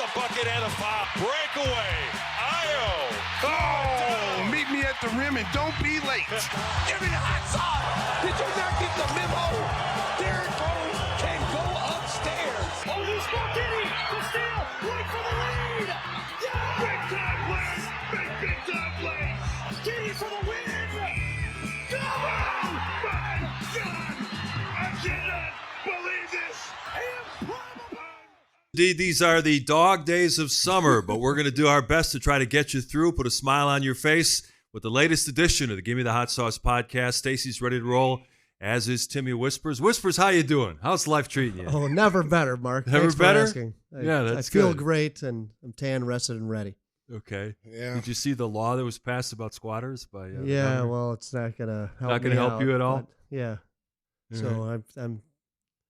the bucket and a foul. Breakaway. Io. Oh, meet me at the rim and don't be late. Give me the hot sauce. Did you not get the memo? Derek Rose can go upstairs. Oh, he's got Gimme. The steal. Right for the lead. Yeah! Big time plays. Big time plays. Gimme for the win. Go! Oh, my God. I cannot believe this. Improbable. Indeed, these are the dog days of summer, but we're going to do our best to try to get you through, put a smile on your face with the latest edition of the Gimme the Hot Sauce podcast. Stacey's ready to roll, as is Timmy Whispers. Whispers, how you doing? How's life treating you? Oh, never better, Mark. Never Thanks better? For asking. I feel good. great, and I'm tan, rested, and ready. Okay. Yeah. Did you see the law that was passed about squatters by? Yeah. Governor? Well, it's not gonna help. Not gonna me help out, you at all? but yeah. Mhm. So I'm.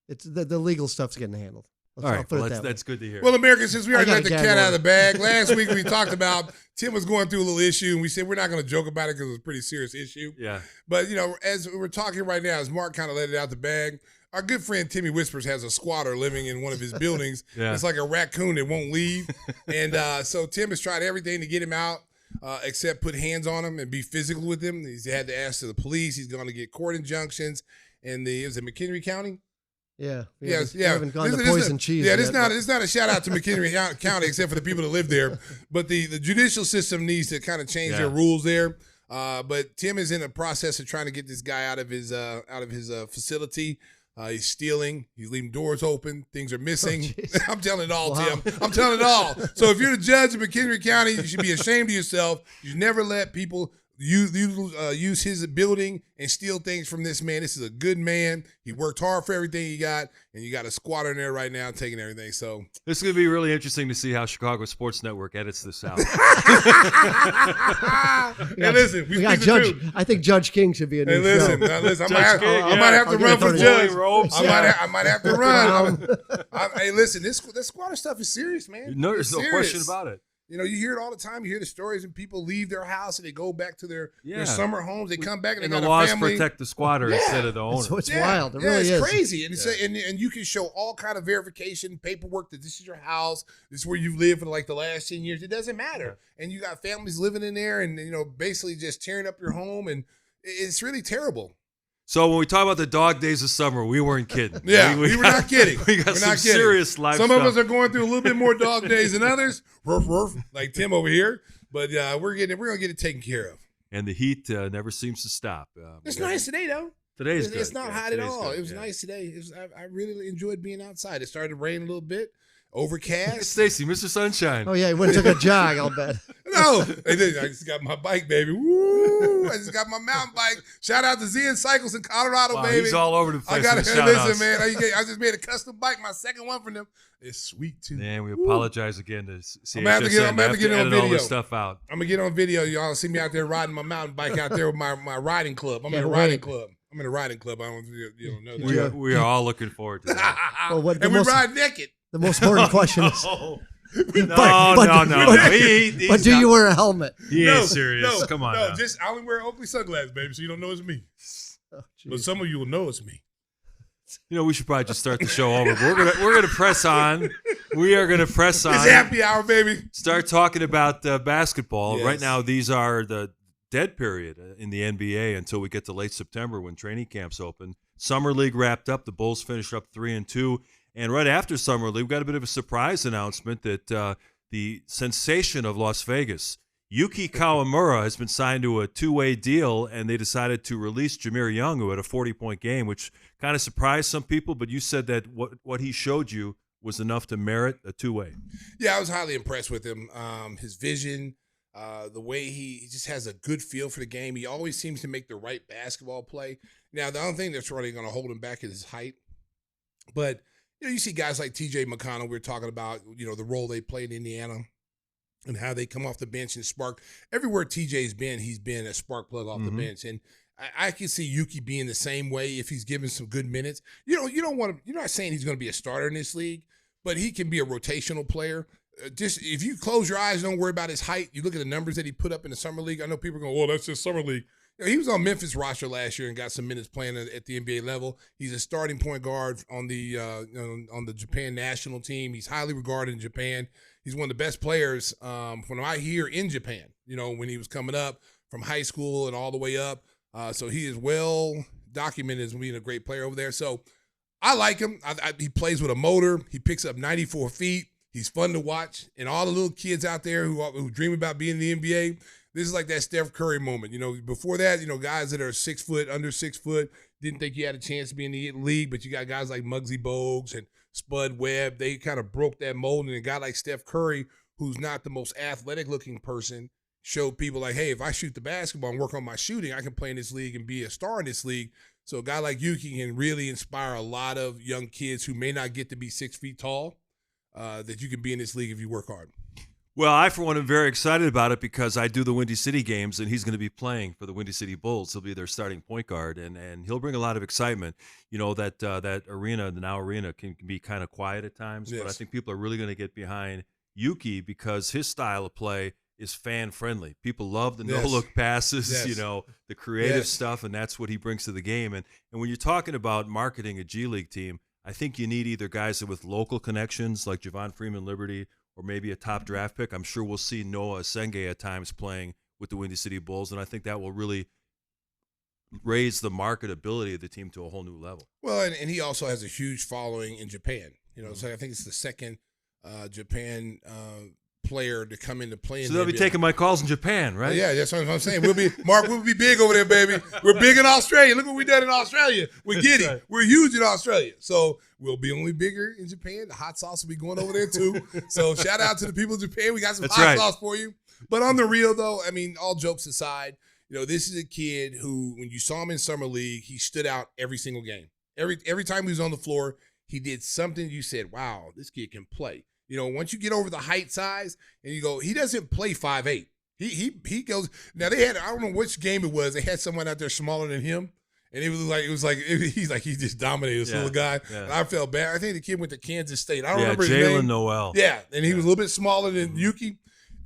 It's the legal stuff's getting handled. All right. Put Well, it that way. that's good to hear. Well, America, since we already I let got the a cat gag out of the order. bag, last week we talked about Tim was going through a little issue, and we said we're not going to joke about it because it was a pretty serious issue. yeah. But, you know, as we're talking right now, as Mark kind of let it out the bag, our good friend Timmy Whispers has a squatter living in one of his buildings. Yeah. It's like a raccoon that won't leave. And so Tim has tried everything to get him out, except put hands on him and be physical with him. He's had to ask to the police. He's going to get court injunctions. And is it McHenry County? Yeah. We Yes, haven't, yeah. We haven't gone to This- poison cheese. Yeah, yet, it's not a shout out to McHenry County except for the people that live there. But the judicial system needs to kind of change their rules there. But Tim is in the process of trying to get this guy out of his facility. He's stealing. He's leaving doors open. Things are missing. I'm telling it all, Wow. Tim. I'm telling it all. So if you're the judge of McHenry County, you should be ashamed of yourself. You never let people use his building and steal things from this man. This is a good man. He worked hard for everything he got, and you got a squatter in there right now taking everything. So This is going to be really interesting to see how Chicago Sports Network edits this out. hey, listen, we got speak the Judge. truth. I think Judge King should be a new Hey, listen, show. now listen. Judge King, I might have to I'll run get for it judge. Blowing robes, I might have to run. Hey, listen, this squatter stuff is serious, man. No, It's there's no serious. question about it. You know, you hear it all the time. You hear the stories, and people leave their house and they go back to their summer homes. They come back and And they the got laws a family. protect the squatter instead of the owner. So it's wild. It really it's is. crazy, and it's and you can show all kind of verification paperwork that this is your house, this is where you've lived for like the last 10 years. It doesn't matter, and you got families living in there, and you know, basically just tearing up your home, and it's really terrible. So when we talk about the dog days of summer, we weren't kidding. Yeah, we were not kidding. We got We're some not kidding. serious life Some stuff. of us are going through a little bit more dog days than others, like Tim over here. But we're gonna get it taken care of. And the heat never seems to stop. It's nice today, though. Today's good. It's not Yeah, hot at today's all. good, It was yeah. nice today. I really enjoyed being outside. It started to rain a little bit, overcast. Stacey, Mr. Sunshine. Oh yeah, he went and took a jog. I'll bet. No, I just got my bike, baby. Woo! I just got my mountain bike. Shout out to Zen Cycles in Colorado, Wow, baby. he's all over the place. I got to with the listen, shout-outs. man. I just made a custom bike, my second one from them. It's sweet too. Man, we apologize again to CHSN. I'm gonna have to get it on edit all video. this stuff out. I'm gonna get on video. Y'all see me out there riding my mountain bike out there with my riding club. I'm in a Can't riding wait. club. I'm in a riding club. I don't you don't know that. We are all looking forward to that. Well, what the and we most- ride naked. The most important question is, No, but- no. but do you wear a helmet? He No, ain't serious. No, Come on. No, now. just I only wear Oakley sunglasses, baby, so you don't know it's me. Oh, But geez. some of you will know it's me. You know, we should probably just start the show over. But we're gonna press on. We are gonna press on. It's happy hour, baby. Start talking about basketball. Yes. Right now, these are the dead period in the NBA until we get to late September when training camps open. Summer League wrapped up. The Bulls finished up 3-2. And right after Summer League, we got a bit of a surprise announcement that the sensation of Las Vegas, Yuki Kawamura, has been signed to a two-way deal, and they decided to release Jameer Young, who had a 40-point game, which kind of surprised some people. But you said that what he showed you was enough to merit a two-way. Yeah, I was highly impressed with him. His vision, the way he just has a good feel for the game. He always seems to make the right basketball play. Now, the only thing that's really going to hold him back is his height. But you know, you see guys like T.J. McConnell. We were talking about, you know, the role they played in Indiana and how they come off the bench and spark. Everywhere TJ's been, he's been a spark plug off the bench. And I can see Yuki being the same way if he's given some good minutes. You don't want to. You're not saying he's going to be a starter in this league, but he can be a rotational player. Just if you close your eyes, don't worry about his height. You look at the numbers that he put up in the summer league. I know people are going, "Well, that's just summer league." He was on Memphis roster last year and got some minutes playing at the NBA level. He's a starting point guard on the Japan national team. He's highly regarded in Japan. He's one of the best players from I hear in Japan, when he was coming up from high school and all the way up. So he is well documented as being a great player over there. So I like him. He plays with a motor. He picks up 94 feet. He's fun to watch. And all the little kids out there who dream about being in the NBA, this is like that Steph Curry moment. Before that, guys that are 6 foot, under 6 foot, didn't think you had a chance to be in the league, but you got guys like Muggsy Bogues and Spud Webb. They kind of broke that mold, and a guy like Steph Curry, who's not the most athletic-looking person, showed people like, hey, if I shoot the basketball and work on my shooting, I can play in this league and be a star in this league. So a guy like Yuki can really inspire a lot of young kids who may not get to be 6 feet tall, that you can be in this league if you work hard. Well, I, for one, am very excited about it because I do the Windy City games, and he's going to be playing for the Windy City Bulls. He'll be their starting point guard, and he'll bring a lot of excitement. That arena, the Now Arena, can be kind of quiet at times, Yes. but I think people are really going to get behind Yuki because his style of play is fan-friendly. People love the Yes. no-look passes, Yes. the creative Yes. stuff, and that's what he brings to the game. And when you're talking about marketing a G League team, I think you need either guys with local connections like Javon Freeman Liberty or maybe a top draft pick. I'm sure we'll see Noah Asenge at times playing with the Windy City Bulls, and I think that will really raise the marketability of the team to a whole new level. Well, and he also has a huge following in Japan. So I think it's the second Japan player to come into play. So they'll be taking my calls in Japan, right? Yeah, that's what I'm saying. We'll be big over there, baby. We're big in Australia. Look what we done in Australia with Giddy. Right. We're huge in Australia. So we'll be only bigger in Japan. The hot sauce will be going over there too. So shout out to the people in Japan. We got some hot sauce for you. But on the real though, I mean, all jokes aside, this is a kid who, when you saw him in summer league, he stood out every single game. Every time he was on the floor, he did something you said, wow, this kid can play. Once you get over the height size and you go, he doesn't play 5'8". He goes. Now they had, I don't know which game it was. They had someone out there smaller than him, and he just dominated this little guy. Yeah. And I felt bad. I think the kid went to Kansas State. I don't remember his Jalen name. Noel. Yeah, and he was a little bit smaller than Yuki.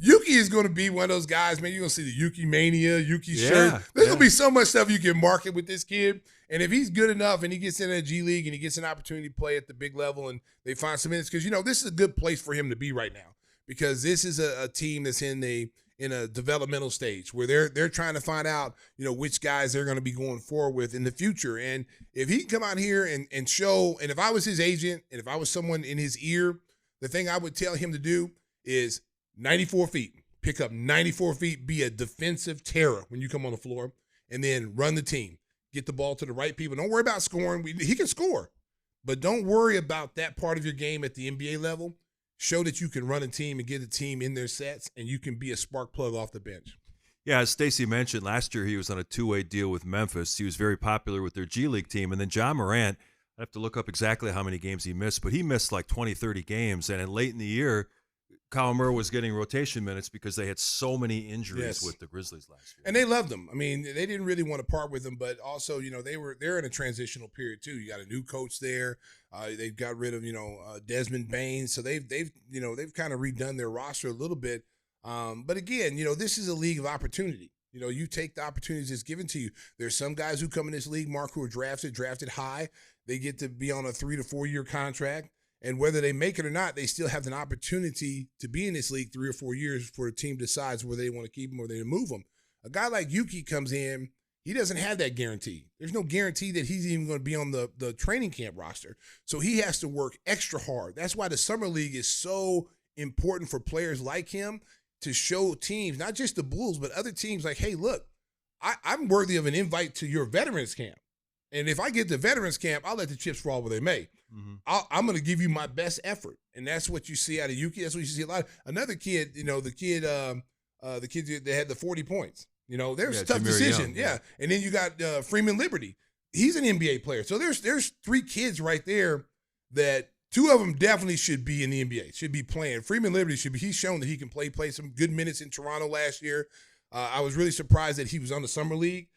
Yuki is going to be one of those guys, man. You're going to see the Yuki Mania, Yuki shirt. There's going to be so much stuff you can market with this kid. And if he's good enough and he gets in a G League and he gets an opportunity to play at the big level and they find some minutes, because, this is a good place for him to be right now, because this is a team that's in a developmental stage where they're trying to find out, which guys they're going to be going forward with in the future. And if he can come out here and show, and if I was his agent and if I was someone in his ear, the thing I would tell him to do is 94 feet, pick up 94 feet, be a defensive terror when you come on the floor, and then run the team. Get the ball to the right people. Don't worry about scoring. He can score, but don't worry about that part of your game at the NBA level. Show that you can run a team and get a team in their sets, and you can be a spark plug off the bench. Yeah, as Stacey mentioned, last year he was on a two-way deal with Memphis. He was very popular with their G League team. And then John Morant, I have to look up exactly how many games he missed, but he missed like 20, 30 games. And then late in the year, Kyle Murray was getting rotation minutes because they had so many injuries with the Grizzlies last year. And they loved him. I mean, they didn't really want to part with him, but also, they're in a transitional period too. You got a new coach there. They got rid of, Desmond Bain. So they've kind of redone their roster a little bit. But again, this is a league of opportunity. You take the opportunities that's given to you. There's some guys who come in this league, Mark, who are drafted high. They get to be on a 3 to 4 year contract. And whether they make it or not, they still have an opportunity to be in this league 3 or 4 years before the team decides whether they want to keep him or they move him. A guy like Yuki comes in, he doesn't have that guarantee. There's no guarantee that he's even going to be on the training camp roster. So he has to work extra hard. That's why the summer league is so important for players like him to show teams, not just the Bulls, but other teams like, hey, look, I'm worthy of an invite to your veterans camp. And if I get to veterans camp, I'll let the chips fall where they may. Mm-hmm. I'm going to give you my best effort. And that's what you see out of Yuki. That's what you see a lot. Another kid, the kid that had the 40 points. There's a tough decision. Yeah. And then you got Freeman Liberty. He's an NBA player. So there's 3 kids right there that 2 of them definitely should be in the NBA, should be playing. Freeman Liberty he's shown that he can play some good minutes in Toronto last year. I was really surprised that he was on the summer league.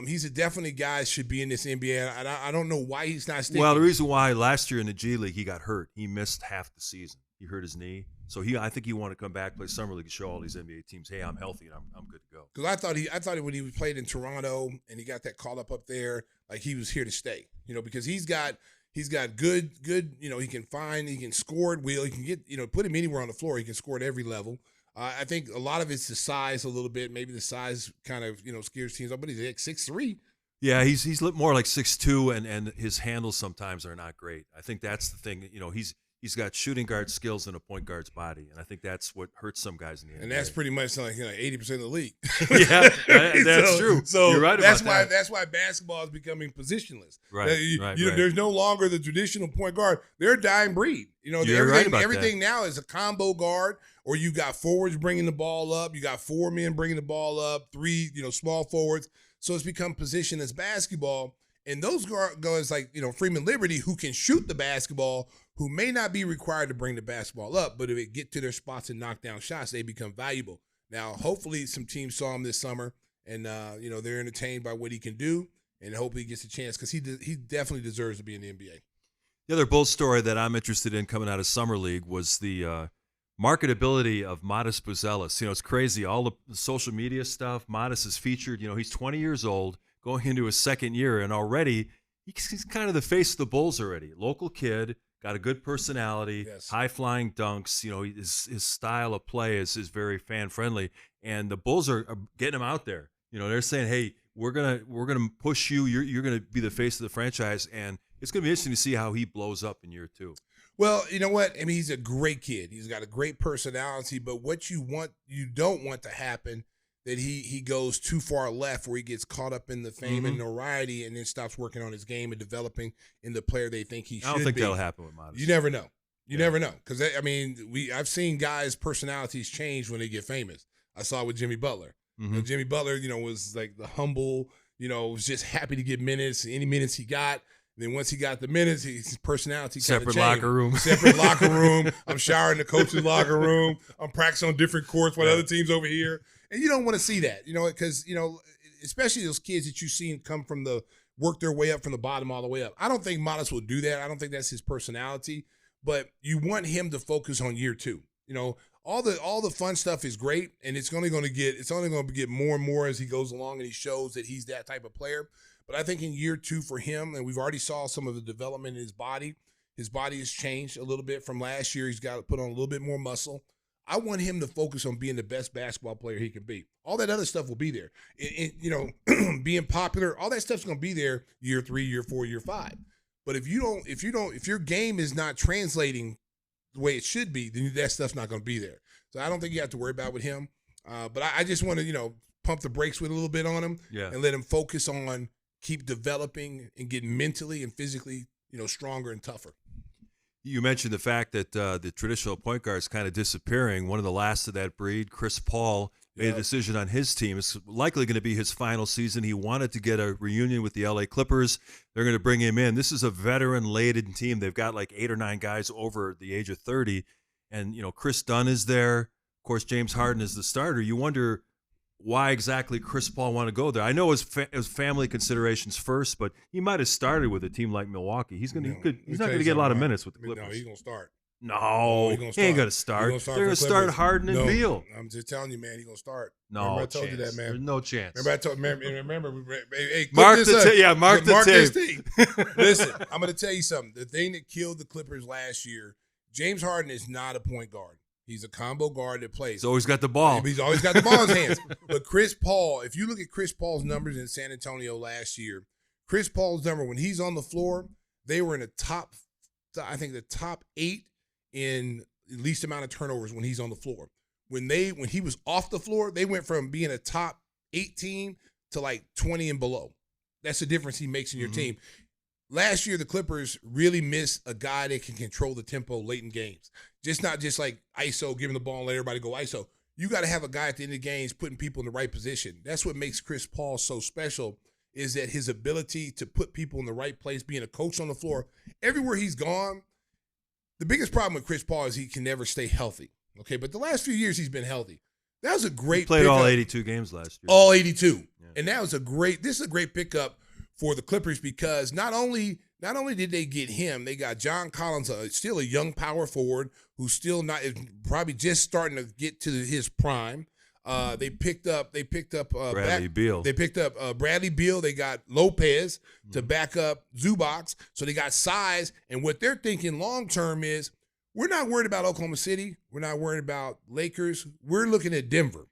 He's a definitely guy should be in this NBA. I don't know why he's not sticking. Well, the reason why last year in the G League he got hurt, he missed half the season. He hurt his knee. So I think he wanted to come back, play summer league, and show all these NBA teams, hey, I'm healthy and I'm good to go. Because I thought when he played in Toronto and he got that call up there, like he was here to stay. Because he's got good. He can score at will. He can get put him anywhere on the floor. He can score at every level. I think a lot of it's the size a little bit. Maybe the size kind of scares teams up, but he's like 6'3". Yeah, he's more like 6'2", and his handles sometimes are not great. I think that's the thing. He's got shooting guard skills in a point guard's body, and I think that's what hurts some guys in the NBA. And that's pretty much like 80% of the league. Yeah, that's true. So you're right that's about why that. that's why basketball is becoming positionless. Right, right. Right. There's no longer the traditional point guard. They're a dying breed. You're right about everything now is a combo guard, or you got forwards bringing the ball up. You got 4 men bringing the ball up, 3 small forwards. So it's become positionless basketball. And those guys like Freeman Liberty, who can shoot the basketball, who may not be required to bring the basketball up, but if they get to their spots and knock down shots, they become valuable. Now, hopefully some teams saw him this summer and, they're entertained by what he can do, and hopefully he gets a chance because he definitely deserves to be in the NBA. The other Bulls story that I'm interested in coming out of Summer League was the marketability of Modest Buzelis. It's crazy. All the social media stuff, Modest is featured. He's 20 years old, going into his second year, and already he's kind of the face of the Bulls already. Local kid. Got a good personality, yes. High-flying dunks. His style of play is very fan-friendly, and the Bulls are getting him out there. They're saying, "Hey, we're gonna push you. You're gonna be the face of the franchise," and it's gonna be interesting to see how he blows up in year 2. Well, you know what? I mean, he's a great kid. He's got a great personality, but what you don't want to happen that he goes too far left where he gets caught up in the fame and notoriety and then stops working on his game and developing in the player they think he should be. I don't think that'll happen with Modest. You never know. You never know. Because, I've seen guys' personalities change when they get famous. I saw it with Jimmy Butler. Jimmy Butler, was like the humble, was just happy to get minutes, any minutes he got. And then once he got the minutes, his personality kind of changed. Separate locker room. I'm showering in the coach's locker room. I'm practicing on different courts while other teams over here. And you don't want to see that, because, especially those kids that you've seen come from work their way up from the bottom all the way up. I don't think Modest will do that. I don't think that's his personality. But you want him to focus on year 2. All the fun stuff is great, and it's only going to get more and more as he goes along and he shows that he's that type of player. But I think in year 2 for him, and we've already saw some of the development in his body. His body has changed a little bit from last year. He's got to put on a little bit more muscle. I want him to focus on being the best basketball player he can be. All that other stuff will be there. Being popular, all that stuff's going to be there year 3, year 4, year 5. But if your game is not translating the way it should be, then that stuff's not going to be there. So I don't think you have to worry about with him. But I just want to, pump the brakes with a little bit on him and let him focus on keep developing and getting mentally and physically, stronger and tougher. You mentioned the fact that the traditional point guard is kind of disappearing. One of the last of that breed, Chris Paul, made a decision on his team. It's likely going to be his final season. He wanted to get a reunion with the LA Clippers. They're going to bring him in. This is a veteran-laden team. They've got like 8 or 9 guys over the age of 30. And, Chris Dunn is there. Of course, James Harden is the starter. You wonder why exactly Chris Paul want to go there. I know it was family considerations first, but he might have started with a team like Milwaukee. He's not going to get a lot of minutes with the Clippers. No, he's going to start. No, he ain't going to start. They're going to start Harden and Beal. I'm just telling you, man, he's going to start. No, remember I told you that, man. There's no chance. Hey, mark the tape. Listen, I'm going to tell you something. The thing that killed the Clippers last year, James Harden is not a point guard. He's a combo guard that plays. He's always got the ball. He's always got the ball in his hands. But Chris Paul, if you look at Chris Paul's numbers in San Antonio last year, Chris Paul's number when he's on the floor, they were in the top 8 in least amount of turnovers when he's on the floor. When he was off the floor, they went from being a top 8 team to like 20 and below. That's the difference he makes in your team. Last year, the Clippers really missed a guy that can control the tempo late in games. Not just like ISO, giving the ball and let everybody go ISO. You got to have a guy at the end of the games putting people in the right position. That's what makes Chris Paul so special, is that his ability to put people in the right place, being a coach on the floor. Everywhere he's gone, the biggest problem with Chris Paul is he can never stay healthy. Okay, but the last few years he's been healthy. That was a great he played all 82 games last year. All 82. Yeah. And this is a great pickup for the Clippers because not only not only did they get him, they got John Collins, still a young power forward who's still not probably just starting to get to his prime. They picked up Bradley Beal. They picked up Bradley Beal. They got Lopez to back up Zubac. So they got size. And what they're thinking long term is, we're not worried about Oklahoma City. We're not worried about Lakers. We're looking at Denver.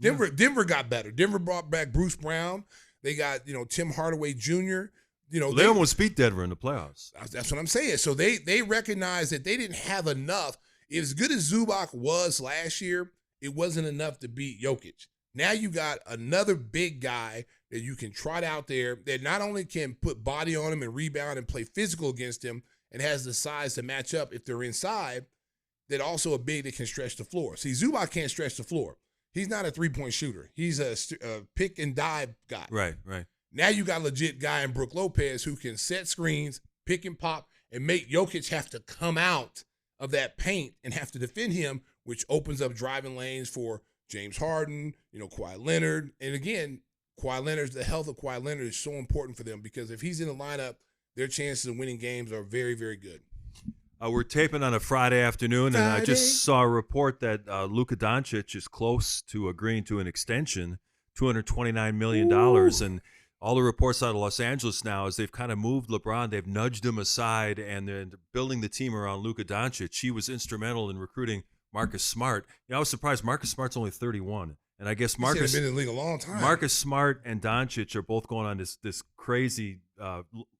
Denver got better. Denver brought back Bruce Brown. They got, Tim Hardaway Jr. They almost beat Denver in the playoffs. That's what I'm saying. So they recognize that they didn't have enough. As good as Zubac was last year, it wasn't enough to beat Jokic. Now you got another big guy that you can trot out there that not only can put body on him and rebound and play physical against him and has the size to match up if they're inside, that also a big that can stretch the floor. See, Zubac can't stretch the floor. He's not a three-point shooter. He's a pick and dive guy. Right. Now you got a legit guy in Brook Lopez who can set screens, pick and pop, and make Jokic have to come out of that paint and have to defend him, which opens up driving lanes for James Harden, Kawhi Leonard. And again, the health of Kawhi Leonard is so important for them, because if he's in the lineup, their chances of winning games are very, very good. We're taping on a Friday afternoon, and I just saw a report that Luka Doncic is close to agreeing to an extension, $229 million. And all the reports out of Los Angeles now is they've kind of moved LeBron. They've nudged him aside, and they're building the team around Luka Doncic. He was instrumental in recruiting Marcus Smart. I was surprised Marcus Smart's only 31. And I guess Marcus has been in the league a long time. Marcus Smart and Doncic are both going on this crazy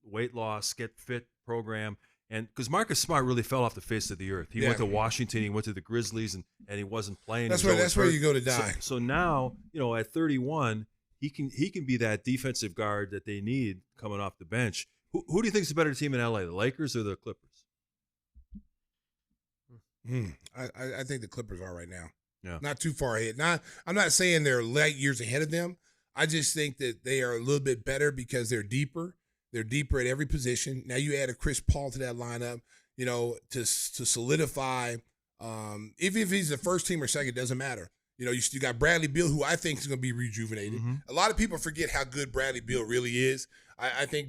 weight loss, get fit program. And because Marcus Smart really fell off the face of the earth. He went to Washington, he went to the Grizzlies, and he wasn't playing. That's where you go to die. So now, at 31, he can be that defensive guard that they need coming off the bench. Who do you think is a better team in LA, the Lakers or the Clippers? I think the Clippers are right now. Yeah. Not too far ahead. I'm not saying they're light years ahead of them. I just think that they are a little bit better because they're deeper. They're deeper at every position. Now you add a Chris Paul to that lineup, to solidify. If he's the first team or second, doesn't matter. You still got Bradley Beal, who I think is going to be rejuvenated. Mm-hmm. A lot of people forget how good Bradley Beal really is. I think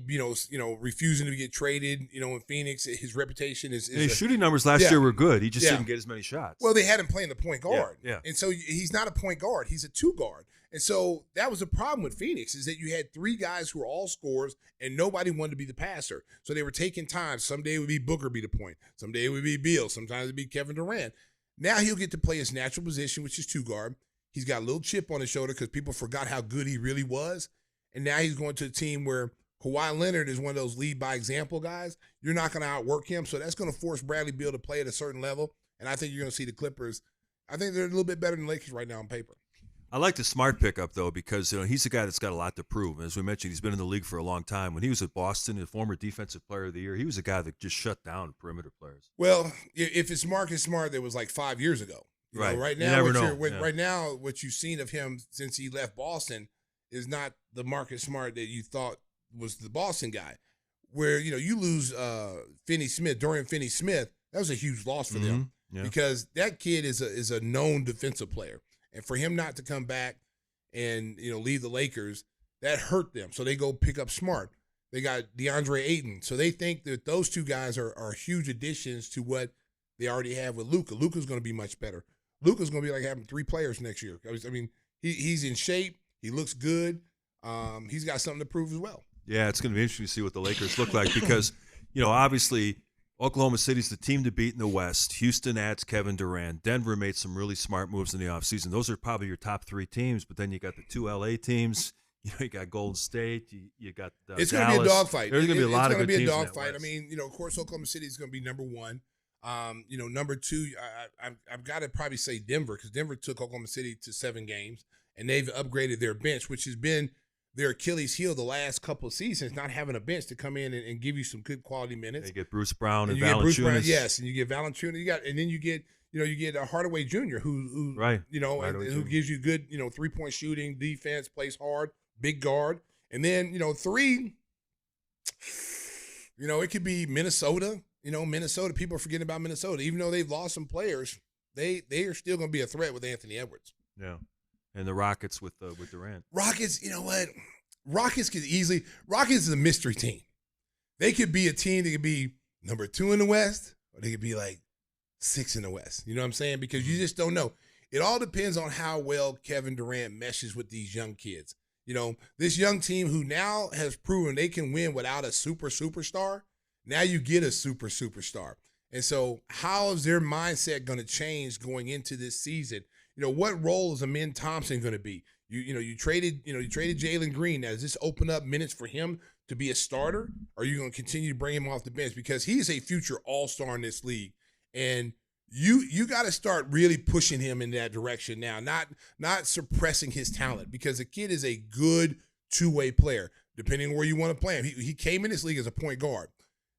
refusing to get traded, in Phoenix, his reputation is his shooting numbers last year were good. He just didn't get as many shots. Well, they had him playing the point guard, yeah. And so he's not a point guard; he's a two guard. And so that was a problem with Phoenix, is that you had three guys who were all scorers and nobody wanted to be the passer. So they were taking time. Someday it would be Booker be the point. Someday it would be Beal. Sometimes it would be Kevin Durant. Now he'll get to play his natural position, which is two guard. He's got a little chip on his shoulder because people forgot how good he really was. And now he's going to a team where Kawhi Leonard is one of those lead by example guys. You're not going to outwork him. So that's going to force Bradley Beal to play at a certain level. And I think you're going to see the Clippers. I think they're a little bit better than the Lakers right now on paper. I like the Smart pickup, though, because he's a guy that's got a lot to prove. As we mentioned, he's been in the league for a long time. When he was at Boston, the former Defensive Player of the Year, he was a guy that just shut down perimeter players. Well, if it's Marcus Smart, that was like 5 years ago. Right. Right now, right now, what you've seen of him since he left Boston is not the Marcus Smart that you thought was the Boston guy. Where you lose Dorian Finney-Smith, that was a huge loss for them because that kid is a known defensive player. And for him not to come back and, leave the Lakers, that hurt them. So they go pick up Smart. They got DeAndre Ayton. So they think that those two guys are huge additions to what they already have with Luka. Luka's going to be much better. Luka's going to be like having three players next year. I mean, he's in shape. He looks good. He's got something to prove as well. Yeah, it's going to be interesting to see what the Lakers look like because, obviously – Oklahoma City's the team to beat in the West. Houston adds Kevin Durant. Denver made some really smart moves in the offseason. Those are probably your top three teams, but then you got the two LA teams. You got Golden State. You got It's Dallas. Going to be a dogfight. There's going to be a lot of good teams. It's going to be a dogfight. I mean, of course, Oklahoma City is going to be number one. Number two, I've got to probably say Denver because Denver took Oklahoma City to 7 games, and they've upgraded their bench, which has been their Achilles heel the last couple of seasons, not having a bench to come in and give you some good quality minutes. They get Bruce Brown and Valanciunas. Yes, and you get Valanciunas. And then you get Hardaway Jr. who who gives you good 3-point shooting, defense, plays hard, big guard, and then 3. It could be Minnesota. Minnesota. People are forgetting about Minnesota, even though they've lost some players. They are still going to be a threat with Anthony Edwards. Yeah. And the Rockets with Durant. Rockets, you know what? Rockets is a mystery team. they could be a team that could be number 2 in the West, or they could be like 6 in the West. You know what I'm saying? Because you just don't know. It all depends on how well Kevin Durant meshes with these young kids. You know, this young team who now has proven they can win without a superstar. Now you get a superstar. And so how is their mindset going to change going into this season? You know, what role is Amin Thompson going to be? You traded Jalen Green. Now, does this open up minutes for him to be a starter? Or are you going to continue to bring him off the bench? Because he is a future all-star in this league. And you got to start really pushing him in that direction now, not suppressing his talent, because the kid is a good two-way player, depending on where you want to play him. He came in this league as a point guard.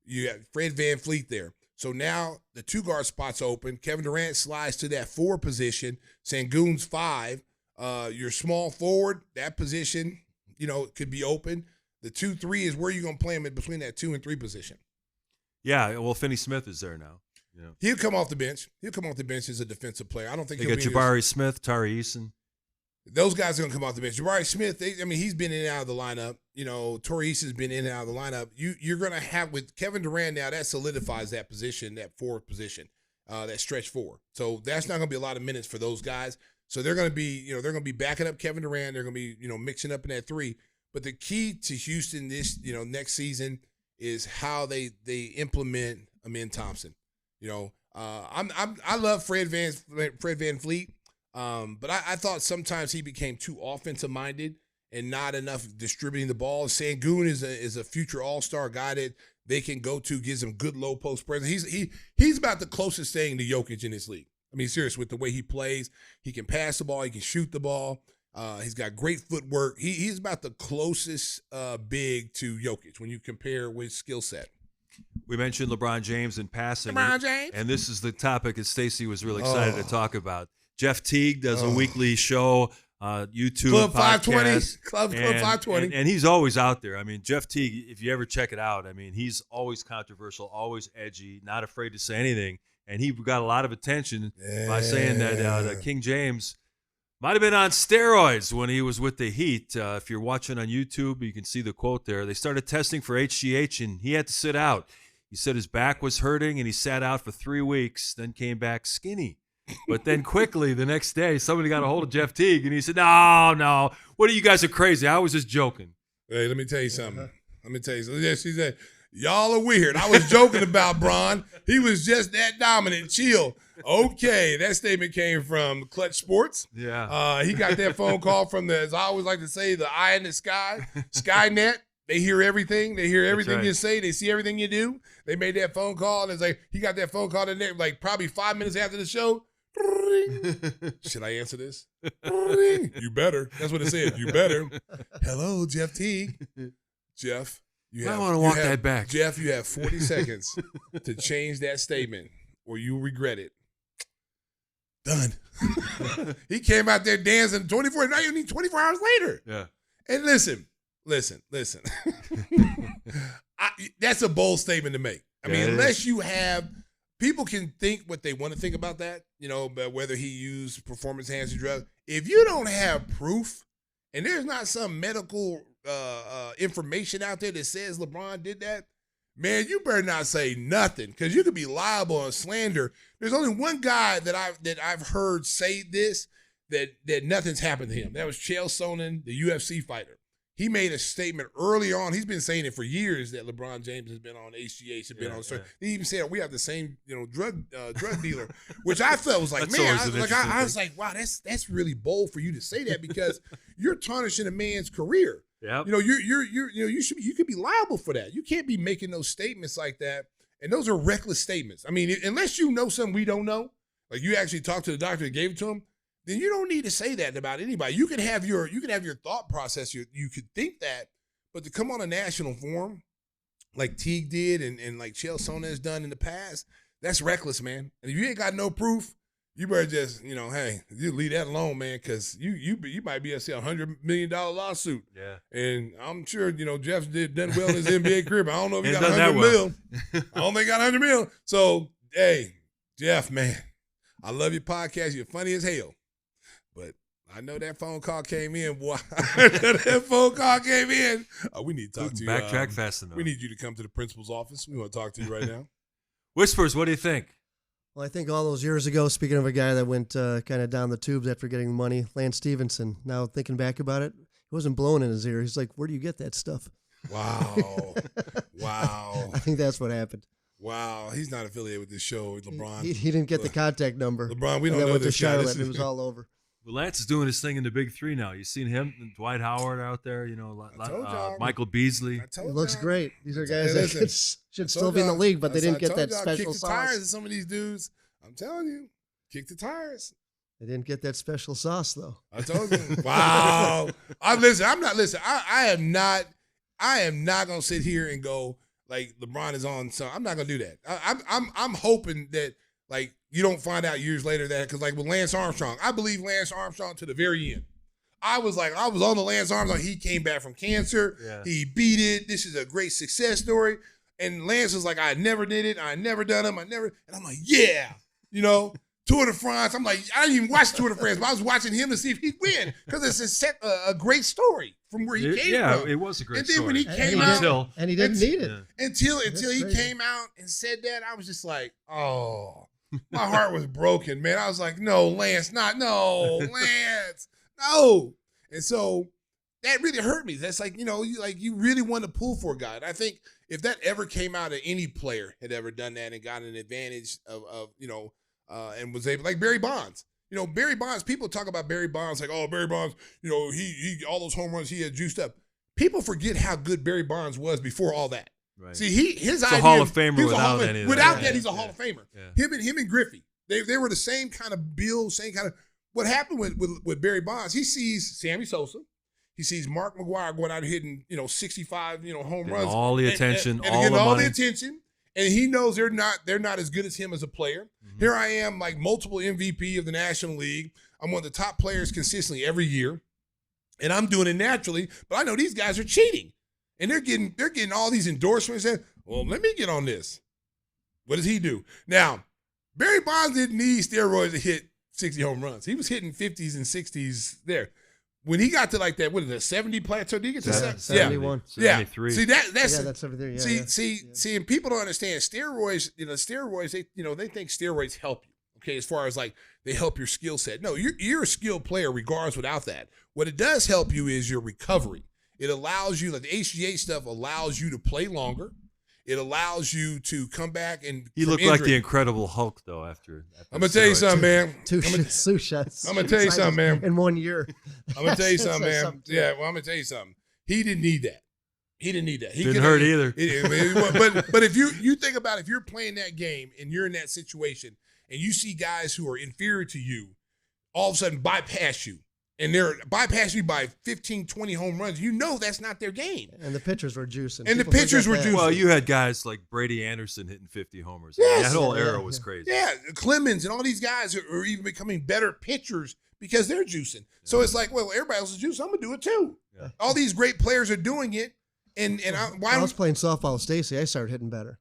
You got Fred VanVleet there. So now the 2 guard spot's open. Kevin Durant slides to that 4 position. Sengun's 5. Your small forward, that position, could be open. The 2-3 is where you're going to play him in between that 2 and 3 position. Yeah, well, Finney Smith is there now. Yeah. He'll come off the bench. He'll come off the bench as a defensive player. I don't think they he'll got be Jabari Smith, Tari Eason. Those guys are going to come off the bench. Jabari Smith, he's been in and out of the lineup. Tari Eason's been in and out of the lineup. You're going to have, with Kevin Durant now, that solidifies that position, that 4th position, that stretch 4. So that's not going to be a lot of minutes for those guys. So they're going to be, they're going to be backing up Kevin Durant. They're going to be, mixing up in that 3. But the key to Houston this, next season is how they implement Amin Thompson. I love Fred VanVleet. But I thought sometimes he became too offensive minded and not enough distributing the ball. Sengun is a future all-star guy that they can go to, gives him good low post presence. He's about the closest thing to Jokic in this league. I mean, serious, with the way he plays. He can pass the ball, he can shoot the ball. He's got great footwork. He's about the closest big to Jokic when you compare with skill set. We mentioned LeBron James in passing. LeBron James. And this is the topic that Stacey was really excited to talk about. Jeff Teague does a weekly show, YouTube Club podcast. 520. Club 520. And he's always out there. I mean, Jeff Teague, if you ever check it out, I mean, he's always controversial, always edgy, not afraid to say anything. And he got a lot of attention by saying that King James might have been on steroids when he was with the Heat. If you're watching on YouTube, you can see the quote there. They started testing for HGH, and he had to sit out. He said his back was hurting, and he sat out for 3 weeks, then came back skinny. But then quickly the next day, somebody got a hold of Jeff Teague, and he said, no, what are you guys are crazy. I was just joking. Hey, let me tell you something. Yeah, she said, y'all are weird. I was joking about Bron. He was just that dominant. Chill. Okay, that statement came from Clutch Sports. Yeah. He got that phone call from as I always like to say, the eye in the sky, Skynet. They hear everything. They hear everything you say. They see everything you do. They made that phone call, and it's like he got that phone call in there, like probably 5 minutes after the show. Should I answer this? You better. That's what it said. You better. Hello, Jeff Teague. Jeff, I want to walk that back. Jeff, you have 40 seconds to change that statement, or you regret it. Done. He came out there dancing 24. Now you need 24 hours later. Yeah. And listen. That's a bold statement to make. I mean, unless you have. People can think what they want to think about that, but whether he used performance-enhancing drugs. If you don't have proof, and there's not some medical information out there that says LeBron did that, man, you better not say nothing, because you could be liable on slander. There's only one guy that I've heard say this, that nothing's happened to him. That was Chael Sonnen, the UFC fighter. He made a statement early on. He's been saying it for years that LeBron James has been on HGH, has been on. Yeah. He even said we have the same, drug dealer, which I felt was like, man, I was like, wow, that's really bold for you to say that, because you're tarnishing a man's career. Yeah. You could be liable for that. You can't be making those statements like that, and those are reckless statements. I mean, unless you know something we don't know, like you actually talked to the doctor that gave it to him, then you don't need to say that about anybody. You can have your thought process. You could think that, but to come on a national forum like Teague did and like Chael Sonnen has done in the past, that's reckless, man. And if you ain't got no proof, you better just, hey, you leave that alone, man, because you might be at a $100 million lawsuit. Yeah. And I'm sure, Jeff done well in his NBA career, but I don't know if he got 100 mil. I don't think he got 100 mil. So, hey, Jeff, man, I love your podcast. You're funny as hell. But I know that phone call came in, boy. I know that phone call came in. We need to talk to you. Backtrack fast enough. We need you to come to the principal's office. We want to talk to you right now. Whispers, what do you think? Well, I think all those years ago, speaking of a guy that went kind of down the tubes after getting money, Lance Stevenson. Now thinking back about it, he wasn't blowing in his ear. He's like, where do you get that stuff? Wow. Wow. I think that's what happened. Wow. He's not affiliated with this show, LeBron. He didn't get the contact number. LeBron, we don't and then know went this to guy. Charlotte, and it was all over. Well, Lance is doing his thing in the big three now. You seen him and Dwight Howard out there, Michael Beasley. He looks great. These are guys listen, that should still be in the league, but they didn't get that special kick the sauce. tires of some of these dudes. I'm telling you, kick the tires. They didn't get that special sauce, though. I told you. Wow. I am not gonna sit here and go like LeBron is on. So I'm not gonna do that. I'm hoping that like you don't find out years later that because like with Lance Armstrong, I believe Lance Armstrong to the very end. I was on the Lance Armstrong. He came back from cancer. Yeah. He beat it. This is a great success story. And Lance was like, I never did it. I never done him. And I'm like, yeah, Tour de France. I'm like, I didn't even watch Tour de France, but I was watching him to see if he'd win because it's a great story from where he came from. Yeah, it was a great story. And then when he came out. And he didn't need it. Until he came out and said that, I was just like, oh, my heart was broken, man. I was like, no, Lance, Lance, no. And so that really hurt me. That's like, you really want to pull for a guy. And I think if that ever came out of any player had ever done that and got an advantage of and was able, like Barry Bonds. Barry Bonds, people talk about Barry Bonds like, oh, Barry Bonds, he all those home runs he had juiced up. People forget how good Barry Bonds was before all that. Right. See, he's a Hall of Famer without any of that. Without that, he's a Hall of Famer. Yeah. Him and Griffey, they were the same kind of build, same kind of. What happened with Barry Bonds? He sees Sammy Sosa, he sees Mark McGwire going out and hitting 65 home runs, all the attention, and all the money. the attention, and he knows they're not as good as him as a player. Mm-hmm. Here I am, like multiple MVP of the National League. I'm one of the top players consistently every year, and I'm doing it naturally. But I know these guys are cheating. And they're getting all these endorsements. And, well, let me get on this. What does he do? Now, Barry Bonds didn't need steroids to hit 60 home runs. He was hitting 50s and 60s there. When he got to like that, what is it, 70 plateau? Did he get to 71? Yeah. 73. See, that's 73. See, and people don't understand steroids. Steroids. They think steroids help you. Okay, as far as like they help your skill set. No, you're a skilled player regardless. Without that, what it does help you is your recovery. It allows you, like the HGH stuff allows you to play longer. It allows you to come back and he looked like the Incredible Hulk though. After I'm gonna tell you something, man. Two shots. I'm gonna tell you something, man. In 1 year. I'm gonna tell you something, man. Yeah, well, I'm gonna tell you something. He didn't need that. He didn't hurt either. But if you think about it, if you're playing that game and you're in that situation and you see guys who are inferior to you all of a sudden bypass you. And they're bypassing you by 15, 20 home runs. That's not their game. And the pitchers were juicing. Well, you had guys like Brady Anderson hitting 50 homers. Yes. That whole era was crazy. Yeah, Clemens and all these guys are even becoming better pitchers because they're juicing. Yeah. So it's like, well, everybody else is juicing. I'm going to do it too. Yeah. All these great players are doing it. And I was playing softball with Stacey. I started hitting better.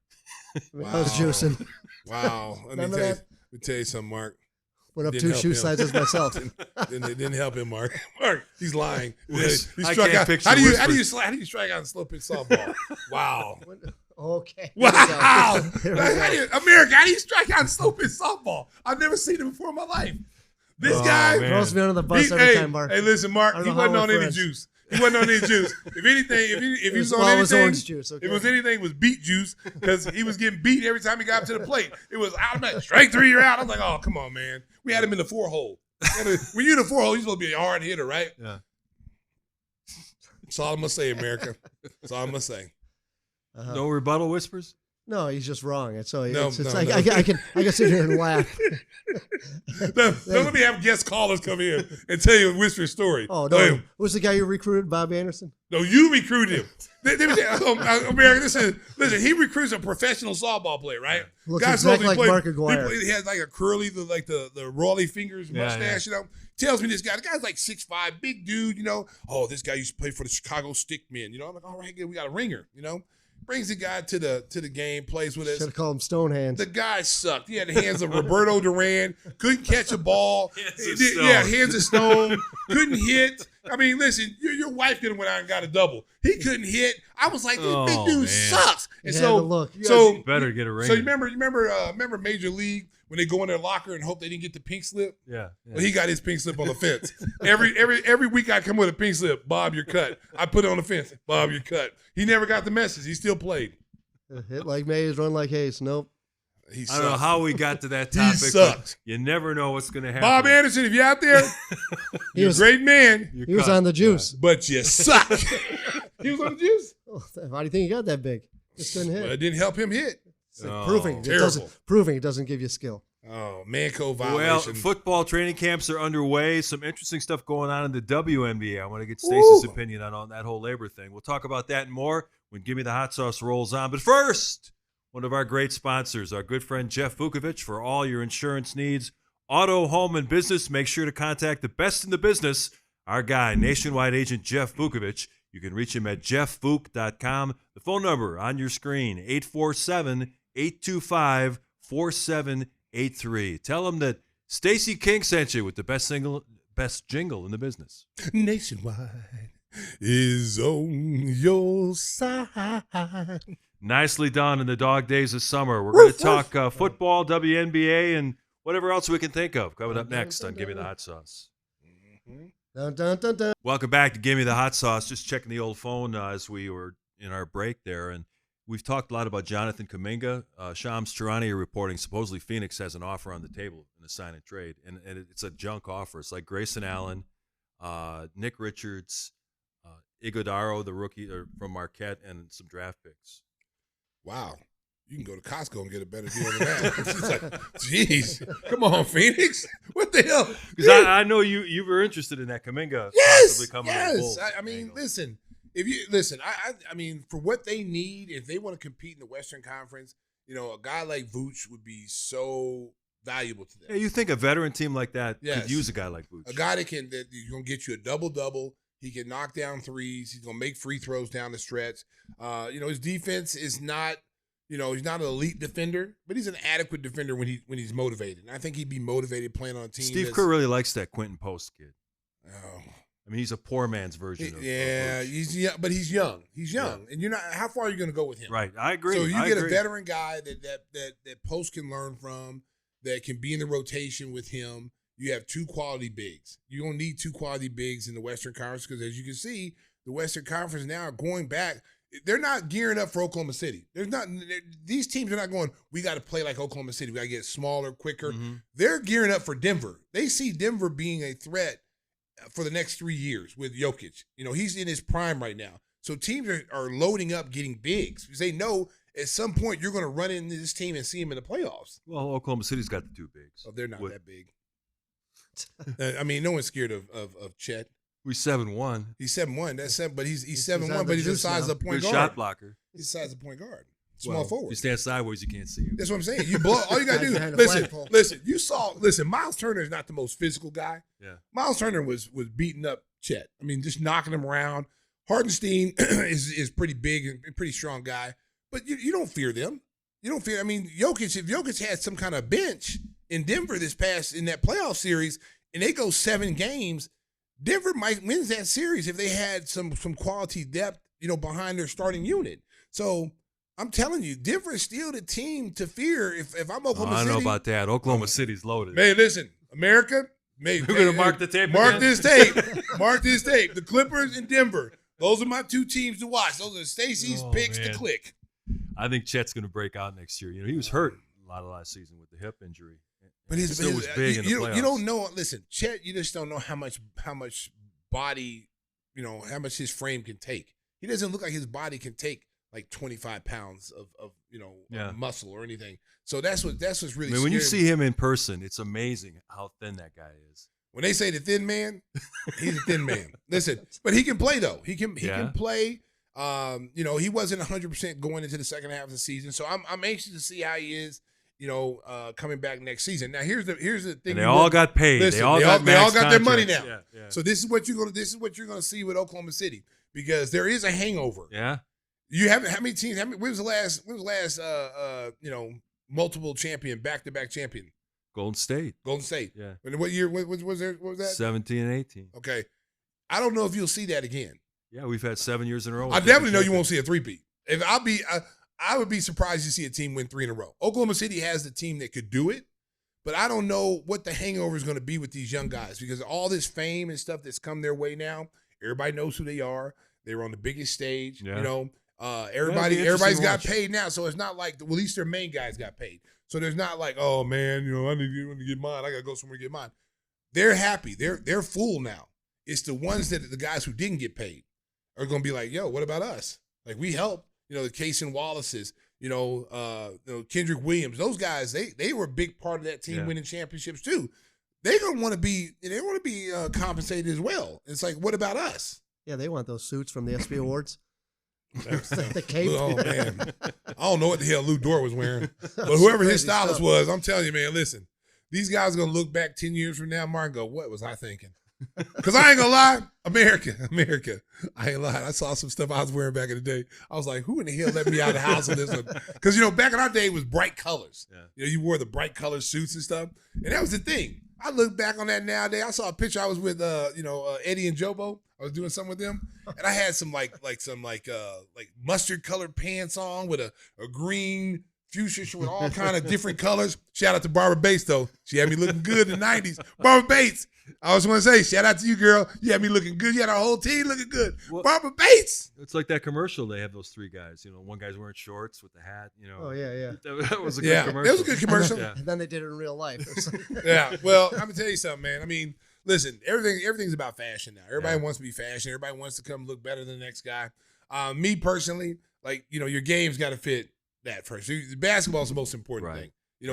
Wow. I was juicing. Wow. Let me tell you something, Mark. Went up 2 shoe sizes myself. Didn't help him, Mark. Mark, he's lying. He struck out. How do you strike out in slow pitch softball? Wow. Okay. Wow. America, how do you strike out in slow pitch softball? I've never seen it before in my life. This guy throws me under the bus every time, Mark. Hey, listen, Mark, he wasn't on any juice. He wasn't on any juice. If anything, if he was on anything, orange juice. Okay. If it was anything, it was beet juice because he was getting beat every time he got up to the plate. It was automatic. Strike 3, you're out. I was like, oh, come on, man. We had him in the 4-hole. When you're in the 4-hole, you're supposed to be a hard hitter, right? Yeah. That's all I'm going to say, America. That's all I'm going to say. No rebuttal whispers? No, he's just wrong. It's like I can sit here and laugh. Don't let me have guest callers come in and tell you a whisper story. Oh no, who's the guy you recruited, Bob Anderson? No, you recruited him. America, listen. He recruits a professional softball player, right? Looks exactly like Mark McGwire. He has like a curly, the Raleigh fingers mustache. Tells me this guy. The guy's like 6'5", big dude. Oh, this guy used to play for the Chicago Stickmen. I'm like, all right, good. We got a ringer. brings the guy to the game, plays with us. Should have called him Stone Hands. The guy sucked. He had the hands of Roberto Duran. Couldn't catch a ball. Hands of stone. Couldn't hit. I mean, listen, your wife could have went out and got a double. He couldn't hit. I was like, this big dude sucks. And so better get a ring. So you remember Major League when they go in their locker and hope they didn't get the pink slip? Yeah. Well, he got his pink slip on the fence. Every week I come with a pink slip. Bob, you're cut. I put it on the fence. Bob, you're cut. He never got the message. He still played. Hit like Mays, run like Hayes. Nope. I don't know how we got to that topic. He sucks. You never know what's going to happen. Bob Anderson, if you're out there, you're a great man. He was on the juice. But you suck. He was on the juice? Oh, how do you think he got that big? Just couldn't hit. Well, it didn't help him hit. Proving it doesn't give you skill. Oh, Manco violation. Well, football training camps are underway. Some interesting stuff going on in the WNBA. I want to get Stacey's opinion on that whole labor thing. We'll talk about that and more when Gimme the Hot Sauce rolls on. But first, one of our great sponsors, our good friend Jeff Vukovic, for all your insurance needs, auto, home, and business. Make sure to contact the best in the business, our guy, nationwide agent Jeff Vukovic. You can reach him at jeffvuk.com. The phone number on your screen, 847-825-4783. Tell him that Stacey King sent you with the best jingle in the business. Nationwide is on your side. Nicely done in the dog days of summer. We're going to talk football, WNBA, and whatever else we can think of. Coming up next on Gimme the Hot Sauce. Dun, dun, dun, dun. Welcome back to Gimme the Hot Sauce. Just checking the old phone as we were in our break there. And we've talked a lot about Jonathan Kuminga. Shams Charania reporting supposedly Phoenix has an offer on the table in a sign and trade. And it's a junk offer. It's like Grayson Allen, Nick Richards, Iguodaro, the rookie from Marquette, and some draft picks. Wow. You can go to Costco and get a better deal than that. It's like, geez, come on, Phoenix. What the hell? Because I know you were interested in that Kuminga possibly coming to the Bulls. I mean, listen. I mean, for what they need, if they want to compete in the Western Conference, a guy like Vooch would be so valuable to them. Yeah, you think a veteran team like that could use a guy like Vooch? A guy that you're gonna get you a double-double. He can knock down threes. He's gonna make free throws down the stretch. His defense is not. He's not an elite defender, but he's an adequate defender when he's motivated. And I think he'd be motivated playing on a team. Steve Kerr really likes that Quentin Post kid. Oh. I mean, he's a poor man's version of he's young, but he's young. He's young, and you're not. How far are you going to go with him? Right, I agree. So you get a veteran guy that Post can learn from, that can be in the rotation with him. You have two quality bigs. You don't need two quality bigs in the Western Conference because, as you can see, the Western Conference now are going back. They're not gearing up for Oklahoma City. These teams are not going, we got to play like Oklahoma City. We got to get smaller, quicker. Mm-hmm. They're gearing up for Denver. They see Denver being a threat for the next 3 years with Jokic. He's in his prime right now. So teams are loading up getting bigs because they know at some point you're going to run into this team and see them in the playoffs. Well, Oklahoma City's got the two bigs. Oh, they're not that big. I mean, no one's scared of Chet. He's 7'1". He's 7'1". That's 7, but he's 7'1", but he's the size of a point guard. Shot blocker. He's the size of a point guard. Small forward. If you stand sideways, you can't see him. That's what I'm saying. You blow. All you got to do. Listen. Miles Turner is not the most physical guy. Yeah. Miles Turner was beating up Chet. I mean, just knocking him around. Hardenstein is pretty big and pretty strong guy, but you don't fear them. You don't fear. I mean, Jokic. If Jokic had some kind of bench in Denver in that playoff series, and they go 7 games. Denver might win that series if they had some quality depth, behind their starting unit. So I'm telling you, Denver is still the team to fear. If I'm Oklahoma City, I don't know about that. Oklahoma City's loaded. Man, listen, America. We're going to mark the tape. Mark this tape. Mark this tape. The Clippers and Denver. Those are my 2 teams to watch. Those are Stacey's picks to click. I think Chet's going to break out next year. He was hurt a lot of last season with the hip injury. But he still was big in the playoffs. You don't know. Listen, Chet, you just don't know how much body, how much his frame can take. He doesn't look like his body can take like 25 pounds of muscle or anything. So that's what's really. I mean, when you see him in person, it's amazing how thin that guy is. When they say the thin man, he's a thin man. Listen, but he can play though. He can play. He wasn't 100% going into the second half of the season, so I'm anxious to see how he is. Coming back next season. Now here's the thing. And they all got paid. Listen, they all got their money now. Yeah. So this is what you're gonna see with Oklahoma City because there is a hangover. Yeah. You haven't. How many teams? When was the last? Multiple champion, back-to-back champion? Golden State. Yeah. And what year? What was there? What was that? 17 and 18. Okay. I don't know if you'll see that again. Yeah, we've had 7 years in a row. I definitely know you won't see a three-peat. I would be surprised to see a team win 3 in a row. Oklahoma City has the team that could do it, but I don't know what the hangover is going to be with these young guys because all this fame and stuff that's come their way now. Everybody knows who they are. They were on the biggest stage. Yeah. Everybody's got paid now, so it's not like at least their main guys got paid. So there's not like, oh man, I need to get mine. I gotta go somewhere to get mine. They're happy. They're full now. It's the ones that the guys who didn't get paid are gonna be like, yo, what about us? Like we help. The Casey Wallaces, Kendrick Williams. Those guys, they were a big part of that team winning championships too. They're gonna want to be. They want to be compensated as well. It's like, what about us? Yeah, they want those suits from the ESPY Awards. The cape. Oh man, I don't know what the hell Lou Dort was wearing, but whoever his stylist was, I'm telling you, man. Listen, these guys are gonna look back 10 years from now, Mark, and go, "What was I thinking?" Because I ain't gonna lie, America. I ain't lying. I saw some stuff I was wearing back in the day. I was like, "Who in the hell let me out of the house in this one?" Because back in our day, it was bright colors. Yeah. You wore the bright color suits and stuff, and that was the thing. I look back on that nowadays. I saw a picture. I was with Eddie and Jobo. I was doing something with them, and I had some like mustard colored pants on with a green fuchsia shirt with all kind of different colors. Shout out to Barbara Bates though. She had me looking good in the 90s. Barbara Bates. I was going to say, shout out to you, girl. You had me looking good. You had our whole team looking good. Well, Barbara Bates. It's like that commercial. They have those 3 guys. One guy's wearing shorts with the hat. Oh, yeah. That was a good commercial. It was a good commercial. And then they did it in real life. Yeah. Well, I'm going to tell you something, man. I mean, listen, everything's about fashion now. Everybody wants to be fashion. Everybody wants to come look better than the next guy. Me personally, your game's got to fit that first. Basketball's the most important thing.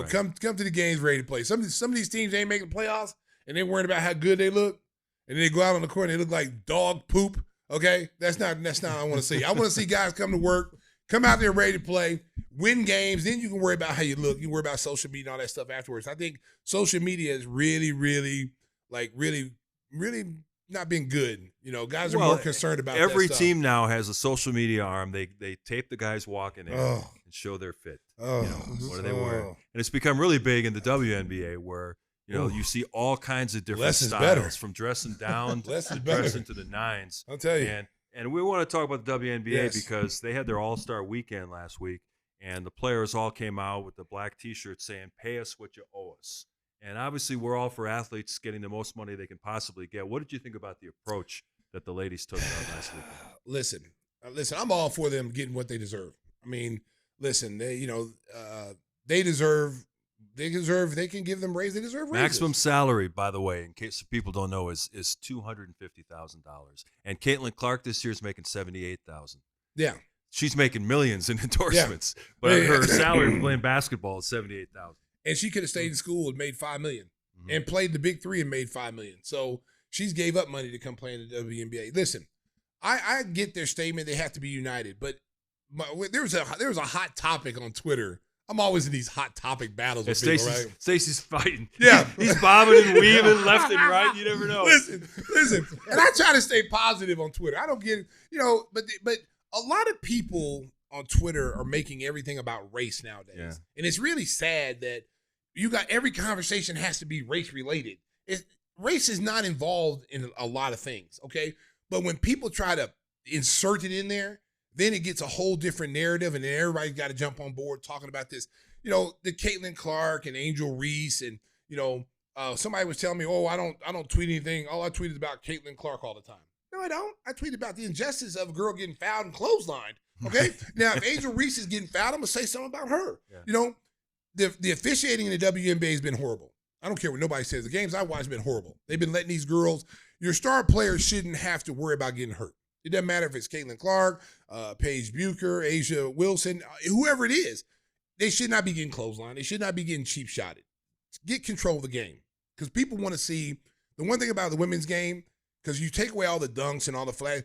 Come to the games ready to play. Some of these teams ain't making playoffs. And they're worried about how good they look, and then they go out on the court and they look like dog poop. Okay, that's not what I want to see. I want to see guys come to work, come out there ready to play, win games. Then you can worry about how you look. You can worry about social media and all that stuff afterwards. I think social media is really not been good. Guys are more concerned about every that stuff. team now has a social media arm. They tape the guys walking in and show their fit. What are they wearing? And it's become really big in the WNBA where. You see all kinds of different styles from dressing down to dressing to the nines. I'll tell you. And we want to talk about the WNBA because they had their All-Star weekend last week, and the players all came out with the black T-shirts saying, "Pay us what you owe us." And obviously, we're all for athletes getting the most money they can possibly get. What did you think about the approach that the ladies took last week? Listen, I'm all for them getting what they deserve. I mean, listen, they deserve. They can give them raises. They deserve raises. Maximum salary, by the way, in case people don't know, is $250,000. And Caitlin Clark this year is making $78,000. Yeah, she's making millions in endorsements, but her salary for playing basketball is $78,000. And she could have stayed in school and made $5 million, and played the Big Three and made $5 million. So she's gave up money to come play in the WNBA. Listen, I get their statement; they have to be united. But there was a hot topic on Twitter. I'm always in these hot topic battles with people, right? Stacey's fighting. Yeah. He's bobbing and weaving left and right. You never know. Listen. And I try to stay positive on Twitter. I don't get it, but a lot of people on Twitter are making everything about race nowadays. Yeah. And it's really sad that every conversation has to be race related. Race is not involved in a lot of things, okay? But when people try to insert it in there, then it gets a whole different narrative, and then everybody's got to jump on board talking about this. The Caitlin Clark and Angel Reese, and somebody was telling me, I don't tweet anything. All I tweet is about Caitlin Clark all the time. No, I don't. I tweet about the injustice of a girl getting fouled and clotheslined. Okay, now if Angel Reese is getting fouled, I'm gonna say something about her. Yeah. The officiating in the WNBA has been horrible. I don't care what nobody says. The games I watch have been horrible. They've been letting these girls. Your star players shouldn't have to worry about getting hurt. It doesn't matter if it's Caitlin Clark, Paige Bucher, Asia Wilson, whoever it is. They should not be getting clotheslined. They should not be getting cheap shotted. Get control of the game. Because people want to see the one thing about the women's game, because you take away all the dunks and all the flags,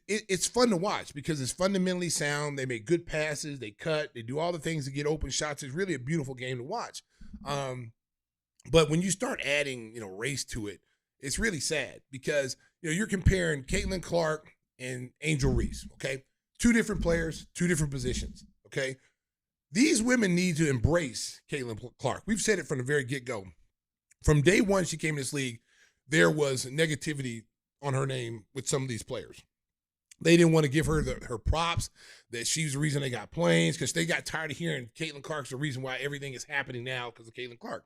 it's fun to watch because it's fundamentally sound. They make good passes. They cut. They do all the things to get open shots. It's really a beautiful game to watch. But when you start adding, race to it, it's really sad because, you're comparing Caitlin Clark and Angel Reese, okay? Two different players, two different positions, okay? These women need to embrace Caitlin Clark. We've said it from the very get-go. From day one she came in this league, there was negativity on her name with some of these players. They didn't want to give her her props, that she's the reason they got planes, because they got tired of hearing Caitlin Clark's the reason why everything is happening now because of Caitlin Clark.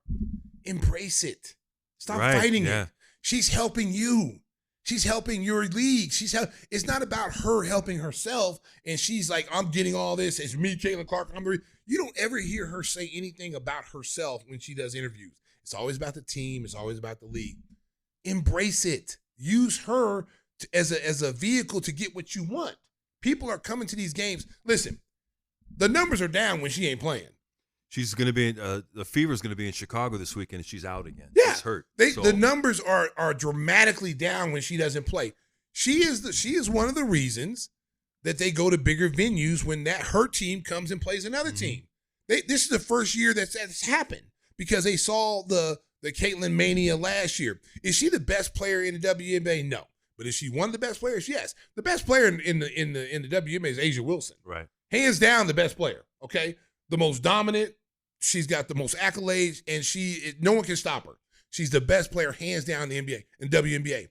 Embrace it. Stop fighting it. She's helping you. She's helping your league. It's not about her helping herself, and she's like, I'm getting all this. It's me, Caitlin Clark. You don't ever hear her say anything about herself when she does interviews. It's always about the team. It's always about the league. Embrace it. Use her as a vehicle to get what you want. People are coming to these games. Listen, the numbers are down when she ain't playing. She's going to be the Fever's going to be in Chicago this weekend, and she's out again. Yeah, she's hurt. The numbers are dramatically down when she doesn't play. She is one of the reasons that they go to bigger venues when her team comes and plays another team. This is the first year that's happened because they saw the Caitlin mania last year. Is she the best player in the WNBA? No. But is she one of the best players? Yes. The best player in the WNBA is A'ja Wilson. Right. Hands down the best player, okay? The most dominant. She's got the most accolades, and no one can stop her. She's the best player, hands down, in the NBA and WNBA.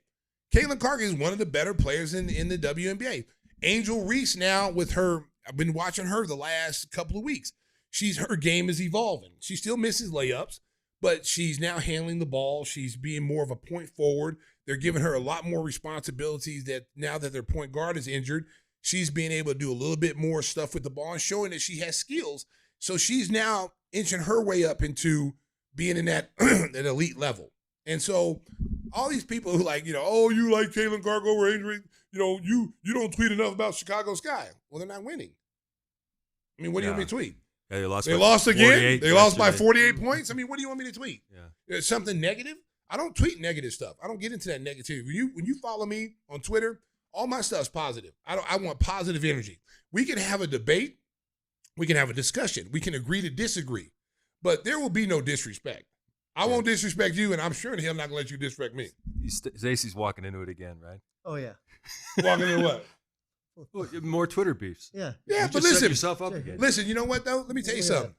Caitlin Clark is one of the better players in the WNBA. Angel Reese now with her, I've been watching her the last couple of weeks. Her game is evolving. She still misses layups, but she's now handling the ball. She's being more of a point forward. They're giving her a lot more responsibilities that now that their point guard is injured, she's being able to do a little bit more stuff with the ball and showing that she has skills. So she's now inching her way up into being in that elite level. And so all these people who like, oh, you like Caitlin Clark over injury, you don't tweet enough about Chicago Sky. Well, they're not winning. I mean, what do you want me to tweet? Yeah, they lost again. They lost by 48 points. I mean, what do you want me to tweet? Yeah. There's something negative? I don't tweet negative stuff. I don't get into that negativity. When you follow me on Twitter, all my stuff's positive. I want positive energy. We can have a debate. We can have a discussion. We can agree to disagree. But there will be no disrespect. I won't disrespect you, and I'm sure the hell not going to let you disrespect me. Stacey's walking into it again, right? Oh, yeah. Walking into what? Well, more Twitter beefs. Yeah. Yeah, you but just set listen. yourself up again. Listen, you know what, though? Let me tell you something.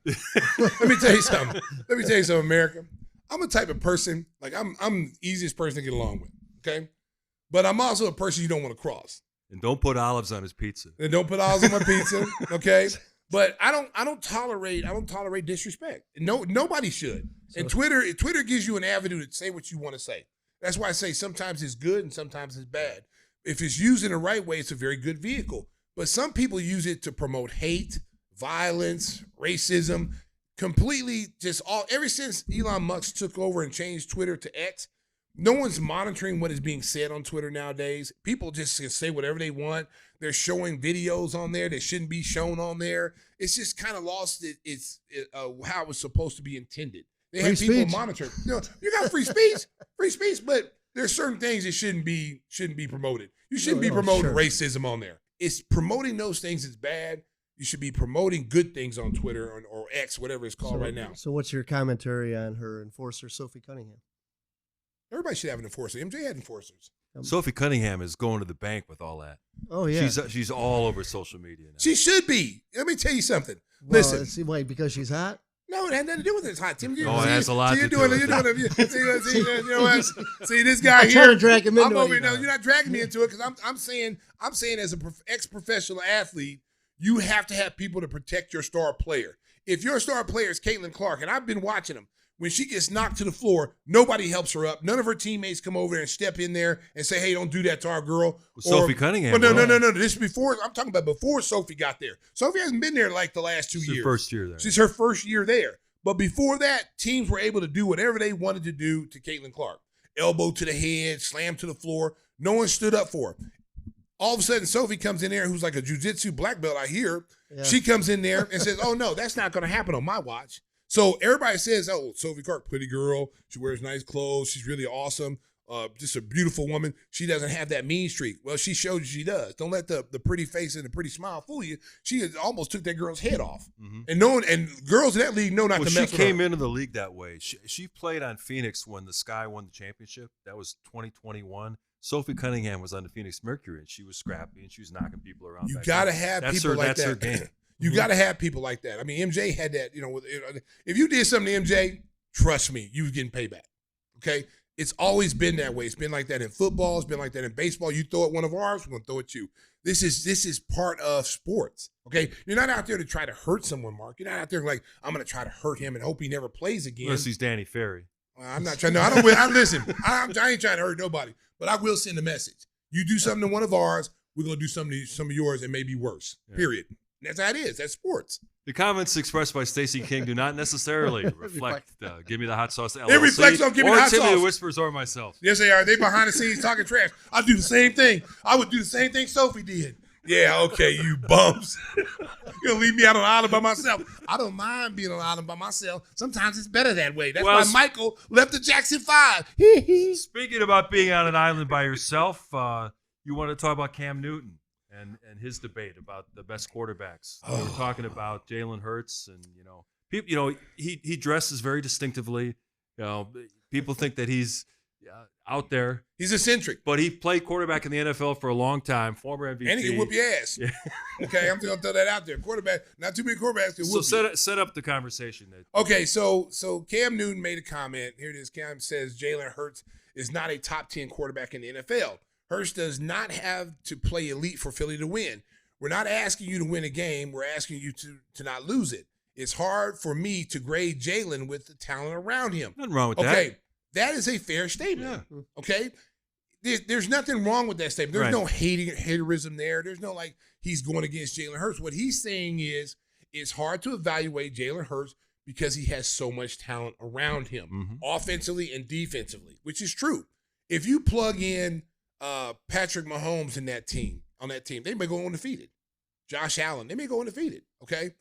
Let me tell you something, America. I'm a type of person, like I'm the easiest person to get along with, okay? But I'm also a person you don't want to cross. And don't put olives on his pizza. And don't put olives on my pizza, okay? But I don't tolerate disrespect. No, nobody should. And Twitter gives you an avenue to say what you want to say. That's why I say sometimes it's good and sometimes it's bad. If it's used in the right way, it's a very good vehicle. But some people use it to promote hate, violence, racism, completely ever since Elon Musk took over and changed Twitter to X, no one's monitoring what is being said on Twitter nowadays. People just can say whatever they want. They're showing videos on there that shouldn't be shown on there. It's just kind of lost how it was supposed to be intended. They have people monitoring. You got free speech, but there's certain things that shouldn't be promoted. You shouldn't be promoting racism on there. It's promoting those things is bad. You should be promoting good things on Twitter or X, whatever it's called right now. So what's your commentary on her enforcer, Sophie Cunningham? Everybody should have an enforcer. MJ had enforcers. Sophie Cunningham is going to the bank with all that. Oh, yeah. She's all over social media now. She should be. Let me tell you something. Well, Listen. Wait, because she's hot? No, it had nothing to do with it. It's hot, Tim. It has a lot to do with it. You know what? See, this guy here. I'm trying to drag him into I'm over it. here. No, you're not dragging me into it because I'm saying as an ex-professional athlete, you have to have people to protect your star player. If your star player is Caitlin Clark, and I've been watching them, when she gets knocked to the floor, nobody helps her up. None of her teammates come over and step in there and say, hey, don't do that to our girl. Sophie Cunningham. Well, no. This is before. I'm talking about before Sophie got there. Sophie hasn't been there like the last 2 years. Her first year there. She's her first year there. But before that, teams were able to do whatever they wanted to do to Caitlin Clark. Elbow to the head, slam to the floor. No one stood up for her. All of a sudden, Sophie comes in there, who's like a jiu-jitsu black belt, I hear. Yeah. She comes in there and says, oh, no, that's not going to happen on my watch. So everybody says, oh, Sophie Clark, pretty girl. She wears nice clothes. She's really awesome. just a beautiful woman. She doesn't have that mean streak. Well, she showed you she does. Don't let the pretty face and the pretty smile fool you. She almost took that girl's head off. And girls in that league know not to mess with her. She came into the league that way. She played on Phoenix when the Sky won the championship. That was 2021. Sophie Cunningham was on the Phoenix Mercury, and she was scrappy, and she was knocking people around. You got to have people like that. That's her game. You got to have people like that. I mean, MJ had that. If you did something to MJ, trust me, you was getting payback. Okay? It's always been that way. It's been like that in football. It's been like that in baseball. You throw at one of ours, we're going to throw at you. This is part of sports. Okay? You're not out there to try to hurt someone, Mark. You're not out there like, I'm going to try to hurt him and hope he never plays again. Unless he's Danny Ferry. I'm not trying. No, I don't. Listen, I ain't trying to hurt nobody, but I will send a message. You do something to one of ours, we're gonna do something to some of yours, and maybe worse. Yeah. Period. That's how it is. That's sports. The comments expressed by Stacey King do not necessarily reflect Give Me the Hot Sauce LLC. It reflects on Give Me the Hot Sauce. Or Timmy the Whispers or myself. Yes, they are. They behind the scenes talking trash. I do the same thing. I would do the same thing Sophie did. Yeah, okay, you bums. You're going to leave me out on an island by myself. I don't mind being on an island by myself. Sometimes it's better that way. That's why Michael left the Jackson 5. Speaking about being on an island by yourself, you want to talk about Cam Newton and his debate about the best quarterbacks. We were talking about Jalen Hurts, and people, he dresses very distinctively. People think that he's out there. He's eccentric. But he played quarterback in the NFL for a long time, former MVP. And he can whoop your ass. Yeah. Okay, I'm going to throw that out there. Quarterback, not too many quarterbacks can whoop you. Set up the conversation. Okay, so Cam Newton made a comment. Here it is. Cam says Jalen Hurts is not a top 10 quarterback in the NFL. Hurts does not have to play elite for Philly to win. We're not asking you to win a game. We're asking you to not lose it. It's hard for me to grade Jalen with the talent around him. Nothing wrong with that. Okay, that is a fair statement. Yeah. Okay? There's nothing wrong with that statement. There's no haterism there. There's no like he's going against Jalen Hurts. What he's saying is it's hard to evaluate Jalen Hurts because he has so much talent around him, offensively and defensively, which is true. If you plug in Patrick Mahomes on that team, they may go undefeated. Josh Allen, they may go undefeated. Okay?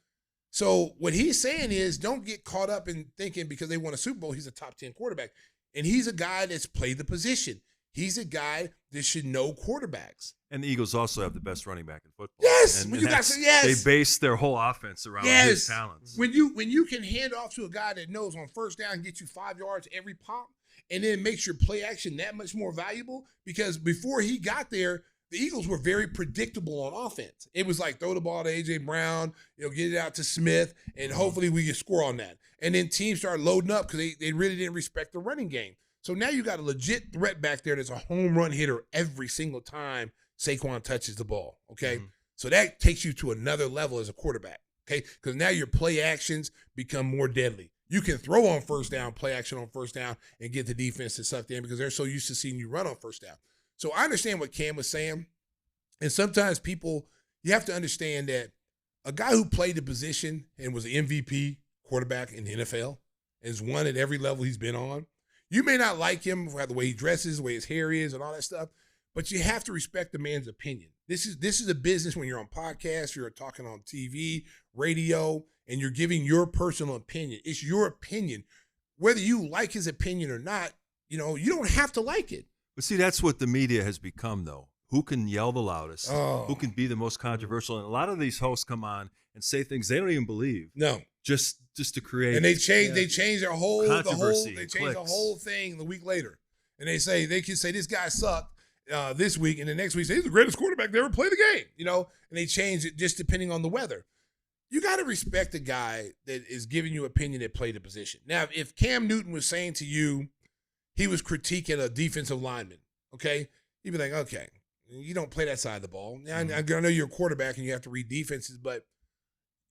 So what he's saying is don't get caught up in thinking because they won a Super Bowl, he's a top 10 quarterback. And he's a guy that's played the position. He's a guy that should know quarterbacks. And the Eagles also have the best running back in football. Yes. And they base their whole offense around his talents. When you can hand off to a guy that knows on first down and get you 5 yards every pop, and then makes your play action that much more valuable, because before he got there, the Eagles were very predictable on offense. It was like throw the ball to A.J. Brown, get it out to Smith, and hopefully we can score on that. And then teams started loading up because they really didn't respect the running game. So now you got a legit threat back there that's a home run hitter every single time Saquon touches the ball, okay? So that takes you to another level as a quarterback, okay? Because now your play actions become more deadly. You can throw on first down, play action on first down, and get the defense to suck in because they're so used to seeing you run on first down. So I understand what Cam was saying. And sometimes you have to understand that a guy who played the position and was an MVP quarterback in the NFL and has won at every level he's been on, you may not like him for the way he dresses, the way his hair is, and all that stuff, but you have to respect the man's opinion. This is a business when you're on podcasts, you're talking on TV, radio, and you're giving your personal opinion. It's your opinion. Whether you like his opinion or not, you don't have to like it. But see, that's what the media has become, though. Who can yell the loudest? Who can be the most controversial? And a lot of these hosts come on and say things they don't even believe. No. Just to create. And they change their whole controversy. They change the whole thing the week later. And they can say this guy sucked this week, and the next week say he's the greatest quarterback that ever played the game. And they change it just depending on the weather. You got to respect the guy that is giving you opinion that played the position. Now, if Cam Newton was saying to you, he was critiquing a defensive lineman, okay, you'd be like, okay, you don't play that side of the ball. Now, I know you're a quarterback and you have to read defenses, but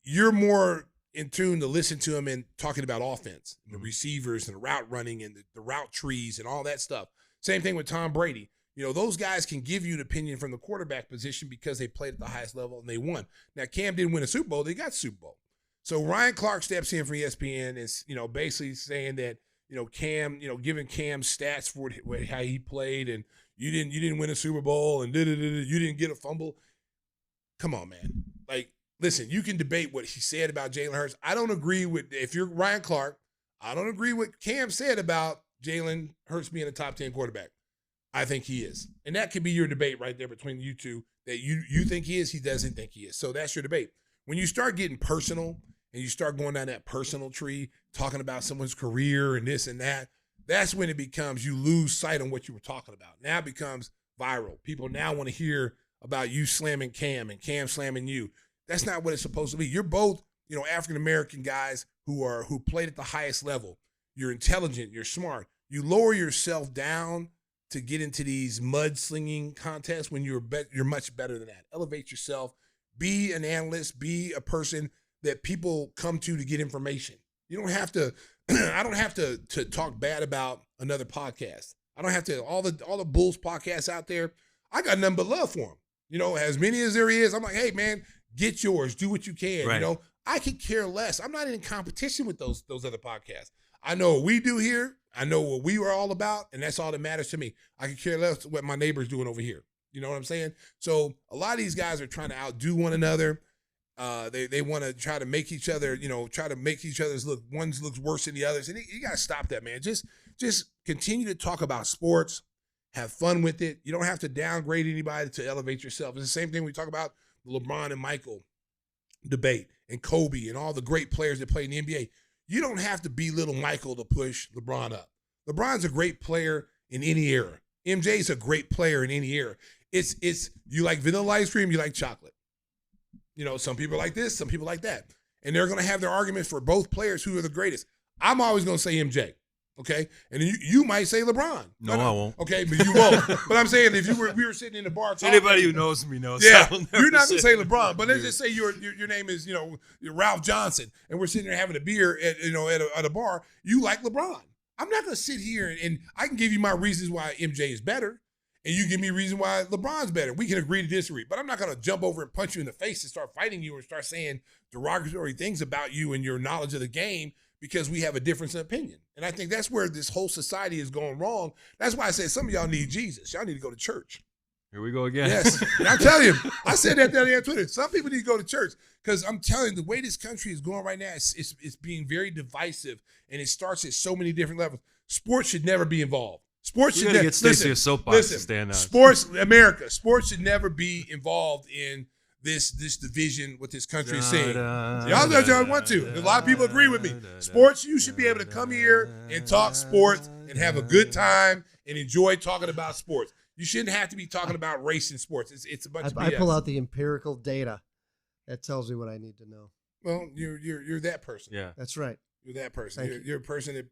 you're more in tune to listen to him and talking about offense, the receivers and the route running and the route trees and all that stuff. Same thing with Tom Brady. Those guys can give you an opinion from the quarterback position because they played at the highest level and they won. Now, Cam didn't win a Super Bowl. They got Super Bowl. So Ryan Clark steps in from ESPN and, basically saying that, Cam, giving Cam stats for how he played and you didn't win a Super Bowl and you didn't get a fumble. Come on, man. Like, listen, you can debate what he said about Jalen Hurts. I don't agree with, if you're Ryan Clark, I don't agree with Cam said about Jalen Hurts being a top 10 quarterback. I think he is. And that could be your debate right there between you two, that you think he is, he doesn't think he is. So that's your debate. When you start getting personal and you start going down that personal tree, talking about someone's career and this and that, that's when it becomes you lose sight on what you were talking about. Now it becomes viral. People now want to hear about you slamming Cam and Cam slamming you. That's not what it's supposed to be. You're both, African-American guys who played at the highest level. You're intelligent. You're smart. You lower yourself down to get into these mudslinging contests when you're much better than that. Elevate yourself. Be an analyst. Be a person that people come to get information. You don't have to. I don't have to talk bad about another podcast. I don't have to. All the Bulls podcasts out there, I got nothing but love for them. As many as there is, I'm like, hey man, get yours. Do what you can. Right. I could care less. I'm not in competition with those other podcasts. I know what we do here. I know what we were all about, and that's all that matters to me. I could care less what my neighbor's doing over here. You know what I'm saying? So a lot of these guys are trying to outdo one another. They want to try to make each other, try to make each other's one's looks worse than the others. And you got to stop that, man. Just continue to talk about sports. Have fun with it. You don't have to downgrade anybody to elevate yourself. It's the same thing we talk about the LeBron and Michael debate and Kobe and all the great players that play in the NBA. You don't have to belittle Michael to push LeBron up. LeBron's a great player in any era. MJ's a great player in any era. It's you like vanilla ice cream, you like chocolate. Some people like this, some people like that. And they're going to have their arguments for both players who are the greatest. I'm always going to say MJ, okay? And you might say LeBron. No, I won't. Okay, but you won't. But I'm saying if we were sitting in the bar talking. Anybody who knows me knows. Yeah, you're not going to say LeBron. But let's just say your name is, Ralph Johnson, and we're sitting there having a beer at a bar. You like LeBron. I'm not going to sit here and I can give you my reasons why MJ is better. And you give me a reason why LeBron's better. We can agree to disagree. But I'm not going to jump over and punch you in the face and start fighting you or start saying derogatory things about you and your knowledge of the game because we have a difference in opinion. And I think that's where this whole society is going wrong. That's why I said some of y'all need Jesus. Y'all need to go to church. Here we go again. Yes. And I'm telling you, I said that the other day on Twitter. Some people need to go to church because I'm telling you, the way this country is going right now, it's being very divisive, and it starts at so many different levels. Sports should never be involved. Sports should never get Stacey a soapbox to stand on. Sports should never be involved in this division what this country is seeing. Y'all want to. A lot of people agree with me. Sports, you should be able to come here and talk sports and have a good time and enjoy talking about sports. You shouldn't have to be talking about race in sports. It's a bunch of BS. I pull out the empirical data. That tells me what I need to know. Well, you're that person. Yeah, that's right. You're that person. You're a person that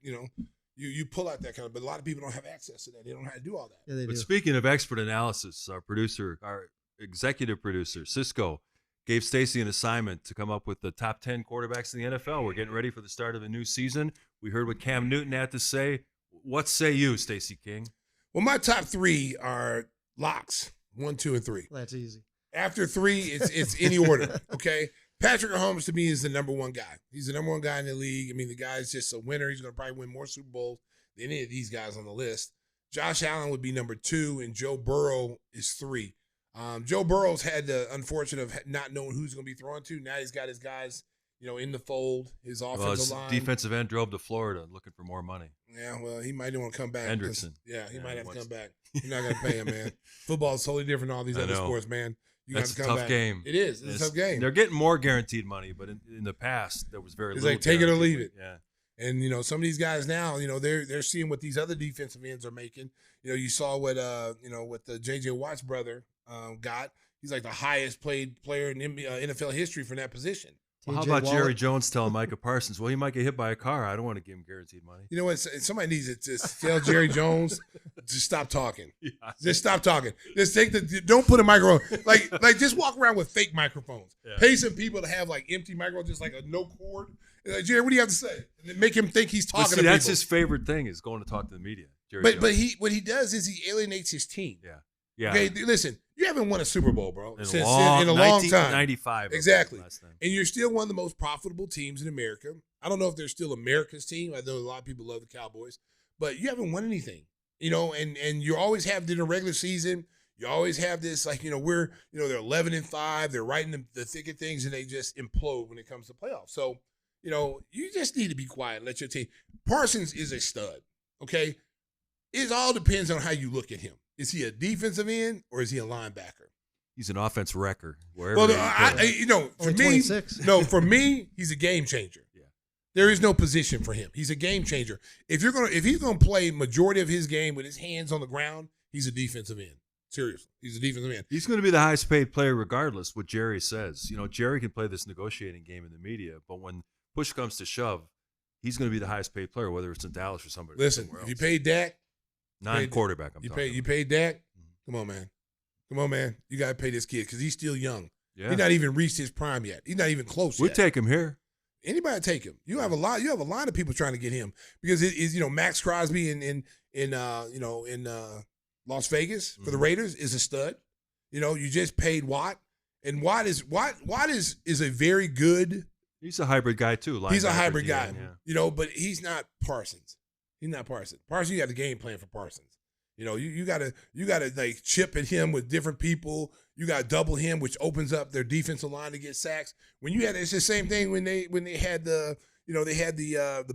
you pull out that kind of. But a lot of people don't have access to that. They don't know how to do all that. Yeah, they do. Speaking of expert analysis, our executive producer Cisco gave Stacey an assignment to come up with the top 10 quarterbacks in the NFL. We're getting ready for the start of a new season. We heard what Cam Newton had to say. What say you, Stacey King? Well, my top 3 are locks. 1, 2, and 3. That's easy. After 3, it's any order. Okay. Patrick Mahomes to me is the number one guy. He's the number one guy in the league. I mean, the guy's just a winner. He's going to probably win more Super Bowls than any of these guys on the list. Josh Allen would be number 2, and Joe Burrow is 3. Joe Burrow's had the unfortunate of not knowing who's going to be throwing to. Now he's got his guys, in the fold. His offensive line. Defensive end drove to Florida looking for more money. Yeah, well, he might want to come back. Hendrickson. Yeah, he might have to come back. You're not going to pay him, man. Football is totally different than all these other sports, man. That's a tough game. It is. It's a tough game. They're getting more guaranteed money, but in the past, there was very little. It's like take it or leave it. Yeah. And, some of these guys now, they're seeing what these other defensive ends are making. You saw what the J.J. Watt's brother got. He's like the highest paid player in NFL history for that position. Well, how about Jerry Jones telling Micah Parsons, well, he might get hit by a car. I don't want to give him guaranteed money. You know what? Somebody needs to just tell Jerry Jones to stop talking. Yeah. Just stop talking. Just don't put a microphone. Like just walk around with fake microphones. Yeah. Pay some people to have empty microphones, just like a no cord. Like, Jerry, what do you have to say? And make him think he's talking to people. That's his favorite thing is going to talk to the media. But what he does is he alienates his team. Yeah. Yeah. Okay, listen, you haven't won a Super Bowl, bro, in a long time. 95. Exactly. And you're still one of the most profitable teams in America. I don't know if they're still America's team. I know a lot of people love the Cowboys, but you haven't won anything, and you always have in the regular season, you always have this, they're 11-5, they're right in the thick of things, and they just implode when it comes to playoffs. So, you just need to be quiet and let your team. Parsons is a stud, okay? It all depends on how you look at him. Is he a defensive end or is he a linebacker? He's an offense wrecker. Wherever Well, Only 26. for me, he's a game changer. Yeah. There is no position for him. He's a game changer. If he's gonna play majority of his game with his hands on the ground, he's a defensive end. Seriously, he's a defensive end. He's going to be the highest paid player regardless what Jerry says. Jerry can play this negotiating game in the media, but when push comes to shove, he's going to be the highest paid player, whether it's in Dallas or somebody. Listen, if you pay Dak, non-quarterback, you pay Dak. Come on, man. You got to pay this kid because he's still young. Yeah. He's not even reached his prime yet. He's not even close We'd yet. take him here. Anybody take him. You have a lot of people trying to get him because it is Max Crosby in Las Vegas for the Raiders is a stud. You just paid Watt, and Watt is a very good. He's a hybrid guy too. He's a hybrid guy, yeah. But he's not Parsons. He's not Parsons. Parsons, you got the game plan for Parsons. You gotta like chip at him with different people. You gotta double him, which opens up their defensive line to get sacks. It's the same thing when they had the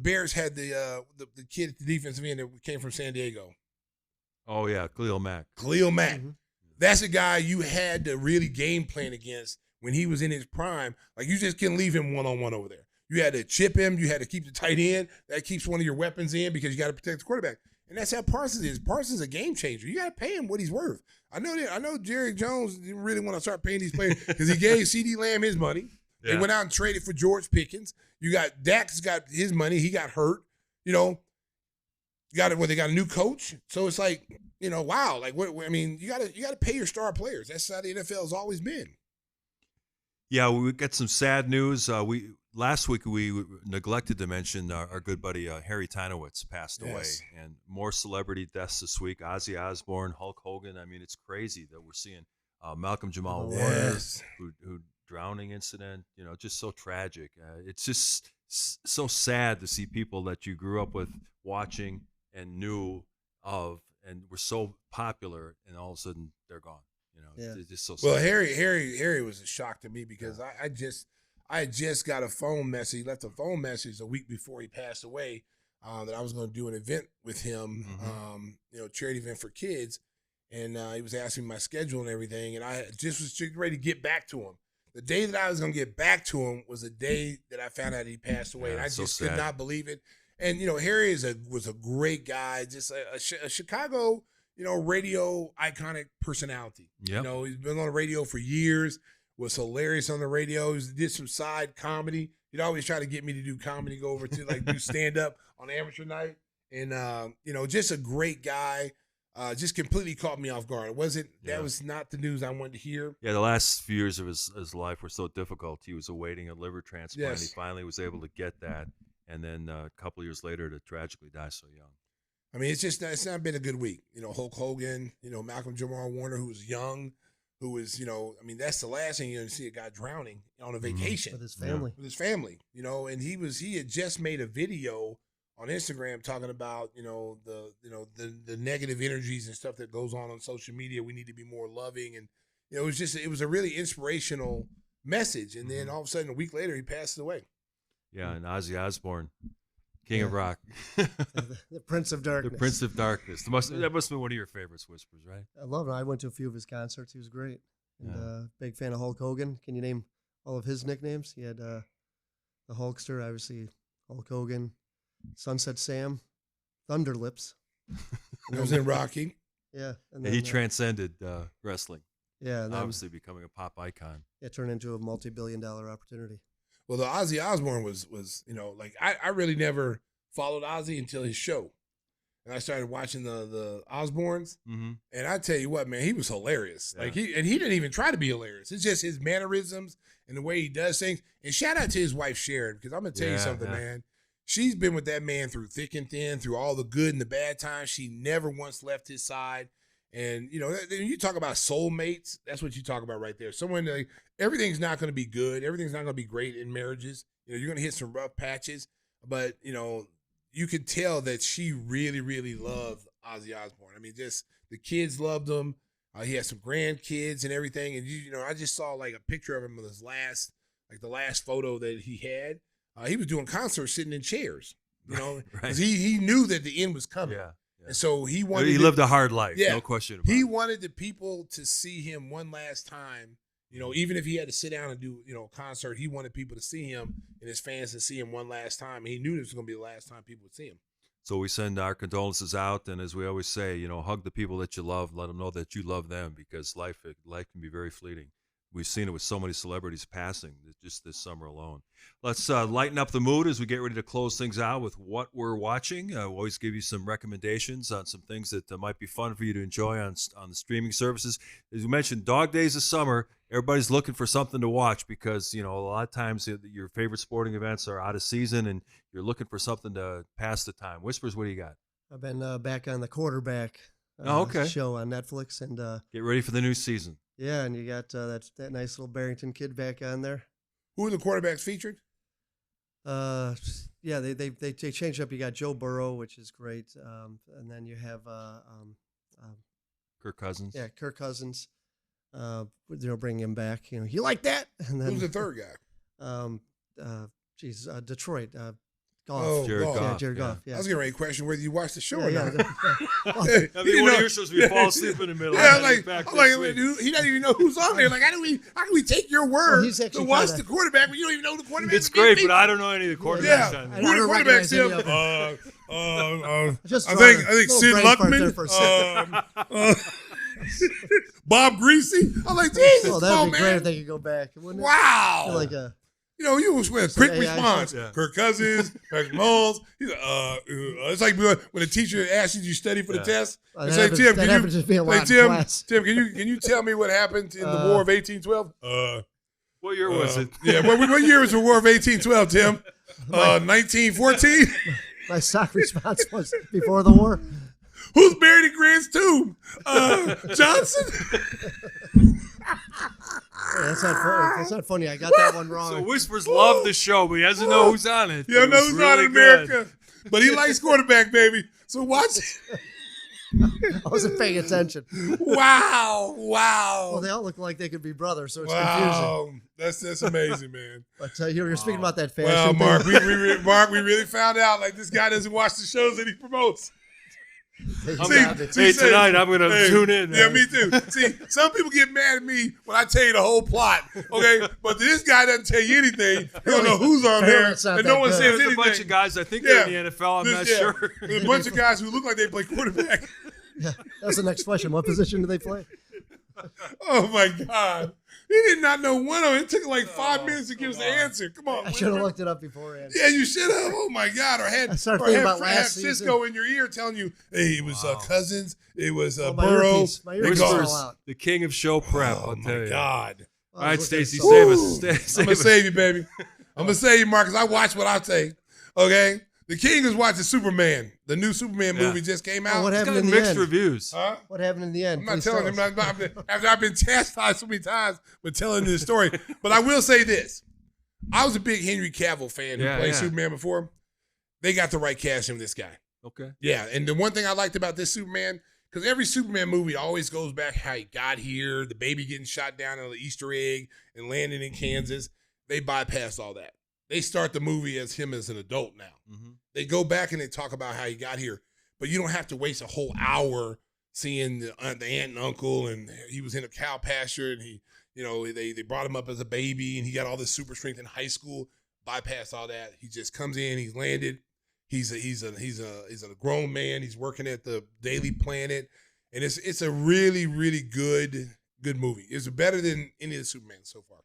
Bears had the kid at the defensive end that came from San Diego. Oh yeah, Khalil Mack. Mm-hmm. That's a guy you had to really game plan against when he was in his prime. Like you just couldn't leave him one-on-one over there. You had to chip him. You had to keep the tight end. That keeps one of your weapons in because you got to protect the quarterback. And that's how Parsons is. Parsons is a game changer. You got to pay him what he's worth. I know Jerry Jones didn't really want to start paying these players because he gave CeeDee Lamb his money. Yeah. They went out and traded for George Pickens. You got Dak's got his money. He got hurt. They got a new coach. So it's like, wow. Like you got to pay your star players. That's how the NFL has always been. Yeah, we got some sad news. Last week we neglected to mention our good buddy Harry Tynowitz passed away, and more celebrity deaths this week. Ozzy Osbourne, Hulk Hogan. I mean, it's crazy that we're seeing Malcolm Jamal Warner, who drowning incident. Just so tragic. It's just so sad to see people that you grew up with watching and knew of, and were so popular, and all of a sudden they're gone. It's just so sad. Well, Harry was a shock to me because I just got a phone message. He left a phone message a week before he passed away that I was going to do an event with him, charity event for kids, and he was asking my schedule and everything, and I just was ready to get back to him. The day that I was going to get back to him was the day that I found out he passed away, and I just could not believe it. And Harry was a great guy, just a Chicago, radio iconic personality. Yep. He's been on the radio for years. Was hilarious on the radio. He did some side comedy. He'd always try to get me to do comedy, go over to do stand up on amateur night, and just a great guy. Just completely caught me off guard. That was not the news I wanted to hear. Yeah, the last few years of his life were so difficult. He was awaiting a liver transplant. He finally was able to get that, and then a couple of years later to tragically die so young. I mean, it's not been a good week. Hulk Hogan, Malcolm Jamal Warner, who was young, who was, that's the last thing you're going to see a guy drowning on a vacation. With his family. With his family, and he had just made a video on Instagram talking about, the negative energies and stuff that goes on social media. We need to be more loving. And, it was a really inspirational message. And then all of a sudden, a week later, he passed away. Yeah, and Ozzy Osbourne, King of Rock. The Prince of Darkness. The Prince of Darkness. That must have been one of your favorites, Whispers, right? I love him. I went to a few of his concerts. He was great. And big fan of Hulk Hogan. Can you name all of his nicknames? He had the Hulkster, obviously Hulk Hogan, Sunset Sam, Thunder Lips. That was in Rocky. Yeah. And he transcended wrestling. Yeah. And obviously becoming a pop icon. It turned into a multi-billion-dollar opportunity. Well, the Ozzy Osbourne was I really never followed Ozzy until his show. And I started watching the Osbournes. Mm-hmm. And I tell you what, man, he was hilarious. Yeah. He didn't even try to be hilarious. It's just his mannerisms and the way he does things. And shout out to his wife, Sharon, because I'm going to tell you something, man. She's been with that man through thick and thin, through all the good and the bad times. She never once left his side. And, when you talk about soulmates, that's what you talk about right there. Someone, everything's not going to be good. Everything's not going to be great in marriages. You're going to hit some rough patches. But, you could tell that she really, really loved Ozzy Osbourne. I mean, just the kids loved him. He had some grandkids and everything. And, I just saw a picture of him with his the last photo that he had. He was doing concerts sitting in chairs, because he knew that the end was coming. Yeah. And so he wanted. He lived a hard life. Yeah, no question about it. He wanted the people to see him one last time. Even if he had to sit down and do a concert, he wanted people to see him and his fans to see him one last time. He knew this was going to be the last time people would see him. So we send our condolences out, and as we always say, hug the people that you love, let them know that you love them, because life can be very fleeting. We've seen it with so many celebrities passing just this summer alone. Let's lighten up the mood as we get ready to close things out with what we're watching. We'll always give you some recommendations on some things that might be fun for you to enjoy on the streaming services. As we mentioned, dog days of summer, everybody's looking for something to watch because, a lot of times your favorite sporting events are out of season and you're looking for something to pass the time. Whispers, what do you got? I've been back on the quarterback show on Netflix. And get ready for the new season. Yeah, and you got that nice little Barrington kid back on there. Who are the quarterbacks featured? Yeah, they changed up. You got Joe Burrow, which is great, and then you have Kirk Cousins. Yeah, Kirk Cousins. Bring him back. You like that? And then, who's the third guy? Detroit. Goff. Jared Goff. Yeah, Jared Goff. Yeah. I was getting ready to question whether you watched the show or not. One of you supposed to be fall asleep in the middle. Yeah, dude, he doesn't even know who's on there. Like, how can we take your word to watch the quarterback when you don't even know who the quarterback is? It's great, but I don't know any of the quarterbacks. Yeah, on who are the quarterbacks? I think Sid Luckman. Bob Greasy. I'm like, Jesus, oh, that'd be great if they could go back. Wow. Like a. You was with a quick response. Yeah. Kirk Cousins, Patrick Mahomes. It's like when a teacher asks you to study for the test. It's like, Tim, can you tell me what happened in the War of 1812? What year was it? Yeah, what year was the War of 1812, Tim? 1914? My stock response was before the war. Who's buried in Grant's tomb? Johnson? That's not funny. That's not funny. I got that one wrong. So Whispers love the show, but he doesn't know who's on it. Yeah, knows who's on in America. But he likes quarterback, baby. So watch it. I wasn't paying attention. Wow. Well, they all look like they could be brothers, so it's confusing. That's amazing, man. But you're speaking about that fashion. Well, Mark, we really found out like this guy doesn't watch the shows that he promotes. Tonight I'm going to tune in. Yeah, me too. See, some people get mad at me when I tell you the whole plot, okay? But this guy doesn't tell you anything. He don't know who's on there, and no one says anything. There's a bunch of guys, I think they're in the NFL, I'm not sure. There's a bunch of guys who look like they play quarterback. Yeah, that's the next question. What position do they play? Oh, my God. He did not know one of them. It took like 5 minutes to give us the answer. Come on. I should have looked it up beforehand. Yeah, you should have. Oh, my God. Or had Cisco in your ear telling you, hey, it was Cousins. It was Burrow. My earpiece fell out. The king of show prep, I'll tell you. Oh, my God. All right, Stacey, save us. I'm going to save you, baby. I'm going to save you, Marcus. I watch what I say. Okay? The king is watching Superman. The new Superman movie just came out. What happened in the mixed end? reviews. Huh? What happened in the end? I'm not telling him. After I've been chastised so many times with telling this story. But I will say this. I was a big Henry Cavill fan who played Superman before. They got the right cast in this guy. Okay. Yeah, and the one thing I liked about this Superman, because every Superman movie always goes back how he got here, the baby getting shot down on the Easter egg and landing in Kansas. They bypass all that. They start the movie as him as an adult now. Mm-hmm. They go back and they talk about how he got here, but you don't have to waste a whole hour seeing the aunt and uncle, and he was in a cow pasture, and they brought him up as a baby, and he got all this super strength in high school. Bypass all that. He just comes in. He's landed. He's a grown man. He's working at the Daily Planet, and it's a really, really good movie. It's better than any of the Superman so far.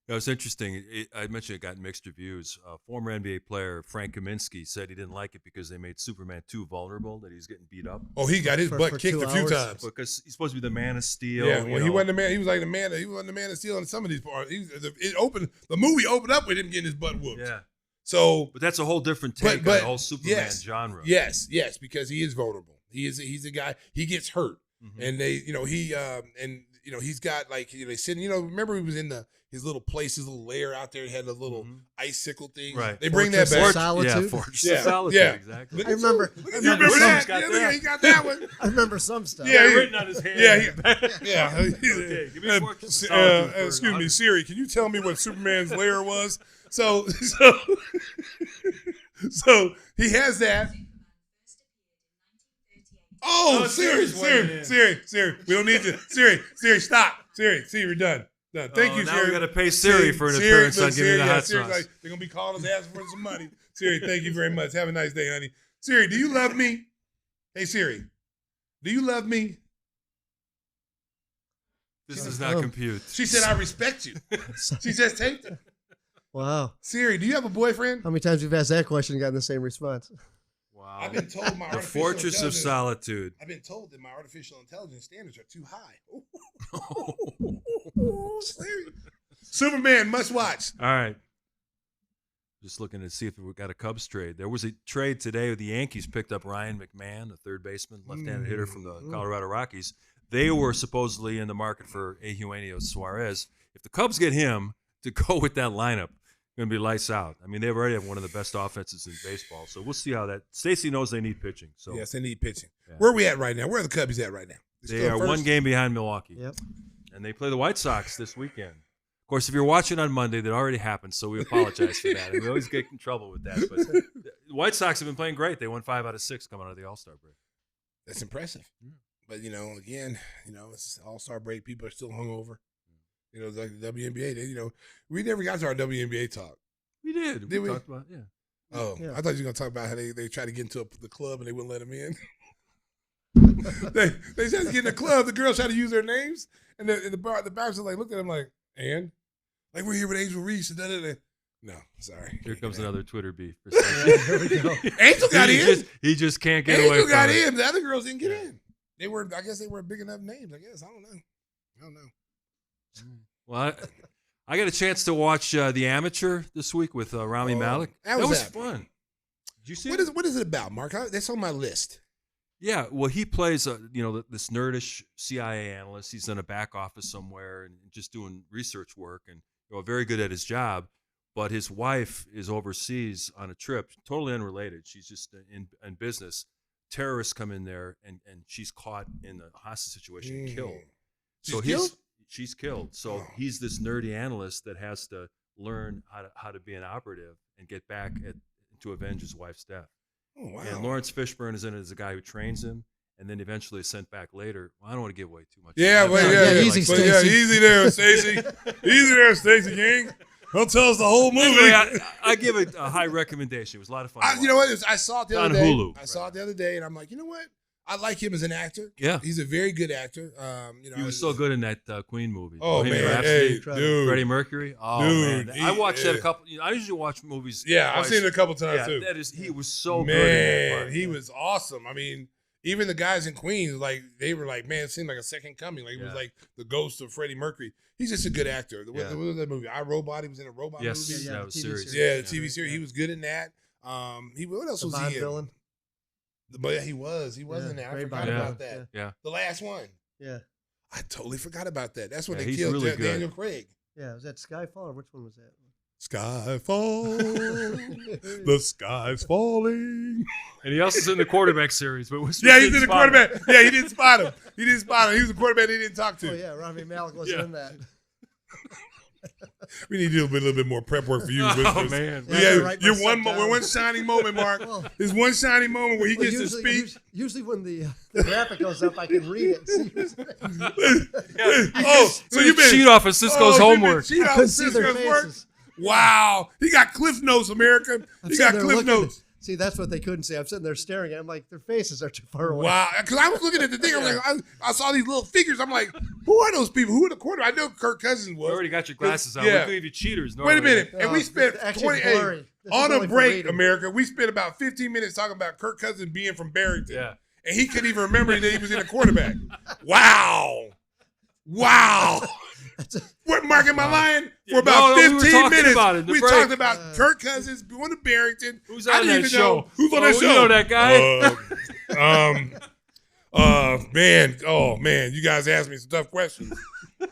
It was interesting. I mentioned it got mixed reviews. Former NBA player Frank Kaminsky said he didn't like it because they made Superman too vulnerable, that he's getting beat up. Oh, he got his butt kicked a few times. Because he's supposed to be the Man of Steel. Yeah, well, he wasn't the man. He was like the man. He wasn't the Man of Steel in some of these parts. The movie opened up with him getting his butt whooped. Yeah. So, but that's a whole different take on the whole Superman genre. Yes, because he is vulnerable. He's a guy. He gets hurt, and he's got like they said. Remember he was in his little place, his little lair out there. He had a little icicle thing. Right. They bring that back. Solitude. Fortress of Solitude. Yeah. Exactly. I remember that. He got that one. I remember some stuff. Yeah, written on his hand. Yeah. Okay, give me Fortress of Solitude excuse me, Siri. Can you tell me what Superman's lair was? So he has that. Oh, Siri. We don't need to. Siri, stop. Siri, we're done. Thank you, now Siri. we got to pay Siri for an appearance on Give Me the Hot Sauce. Like, they're going to be calling us asking for some money. Siri, thank you very much. Have a nice day, honey. Siri, do you love me? Hey, Siri, do you love me? This does not compute. She said, I respect you. She just taped it. Wow. Siri, do you have a boyfriend? How many times we've asked that question and gotten the same response? Wow. I've been told my The Fortress of Solitude. I've been told that my artificial intelligence standards are too high. Siri. Superman, must watch. All right. Just looking to see if we got a Cubs trade. There was a trade today where the Yankees picked up Ryan McMahon, a third baseman, left-handed hitter from the Colorado Rockies. They were supposedly in the market for Eugenio Suarez. If the Cubs get him to go with that lineup, going to be lights out. I mean, they already have one of the best offenses in baseball, so we'll see how that. Stacey knows they need pitching. So yes, they need pitching. Yeah. Where are we at right now? Where are the Cubbies at right now? They are one game behind Milwaukee. Yep. And they play the White Sox this weekend. Of course, if you're watching on Monday, that already happened, so we apologize for that. And we always get in trouble with that. But the White Sox have been playing great. They won 5 out of 6 coming out of the All-Star break. That's impressive. But, again, it's All-Star break. People are still hungover. Like the WNBA, we never got to our WNBA talk. We did. Did we? Talked about, yeah. Oh, Yeah. I thought you were going to talk about how they tried to get into the club and they wouldn't let them in. they tried to get in the club. The girls tried to use their names. And the bouncer looked at them like, and? Like, we're here with Angel Reese. And da-da-da. No, sorry. Here comes another Twitter beef. Here we go. Angel got in. He just can't get Angel away from got it. in. The other girls didn't get in. I guess they were big enough names. I guess. I don't know. Well, I got a chance to watch The Amateur this week with Rami Malek. That was fun. Did you see What is it about, Mark? That's on my list. Yeah, well, he plays, this nerdish CIA analyst. He's in a back office somewhere and just doing research work and very good at his job. But his wife is overseas on a trip, totally unrelated. She's just in business. Terrorists come in there and she's caught in a hostage situation and killed. She's killed. So he's this nerdy analyst that has to learn how to be an operative and get back to avenge his wife's death. Oh, wow. And Lawrence Fishburne is in it as a guy who trains him, and then eventually is sent back later. Well, I don't want to give away too much. Easy, Stacey. Easy there, Stacey. Easy there, Stacey King. Don't tell us the whole movie. Anyway, I give it a high recommendation. It was a lot of fun. You know what? I saw it the other on day. Hulu. I saw it the other day, and I'm like, you know what? I like him as an actor. Yeah. He's a very good actor. He was so good in that Queen movie. Oh, Bohemian man. Rhapsody, Hey, dude. Freddie Mercury. Oh, Dude, man. I watched that a couple. I usually watch movies. Yeah, I've twice. seen it a couple times, too. He was so good. Man, he was awesome. I mean, even the guys in Queens, they were like, man, it seemed like a second coming. Like, it was like the ghost of Freddie Mercury. He's just a good actor. What was that movie? I, Robot. He was in a robot movie. Yes, that was serious. Yeah, the TV series. He was good in that. What else was he in? Villain. But yeah, he was in there. I forgot about that. Yeah. The last one. Yeah. I totally forgot about that. That's when they he's killed really good. Daniel Craig. Yeah, was that Skyfall or which one was that? Skyfall. The sky's falling. And he also is in the quarterback series. But he's in the quarterback. Yeah, he didn't spot him. He was the quarterback he didn't talk to. Oh, yeah, Rami Malek wasn't in that. We need to do a little bit more prep work for you. Oh, man. You're one shining moment, Mark. There's one shining moment where he gets to speak. Usually when the graphic goes up, I can read it. So you've been cheat off of Cisco's homework. Cheat off couldn't of see their Cisco's work. faces. Wow. He got Cliff Notes, America. He got Cliff Notes. See, that's what they couldn't see. I'm sitting there staring at them like their faces are too far away. Wow. Because I was looking at the thing. I'm like, I saw these little figures. I'm like, who are those people? Who are the quarterback? I know Kirk Cousins was. You already got your glasses on. Yeah. We believe you cheaters. Wait a minute. And we spent actually 28 blurry. This is on only a for break, reading. America. We spent about 15 minutes talking about Kirk Cousins being from Barrington. Yeah. And he couldn't even remember that he was in a quarterback. Wow. What, Mark, am I lying? For about 15 minutes, we talked about Kirk Cousins going to Barrington. Who's on that show? Who's on that show? You know that guy? Man, you guys asked me some tough questions. I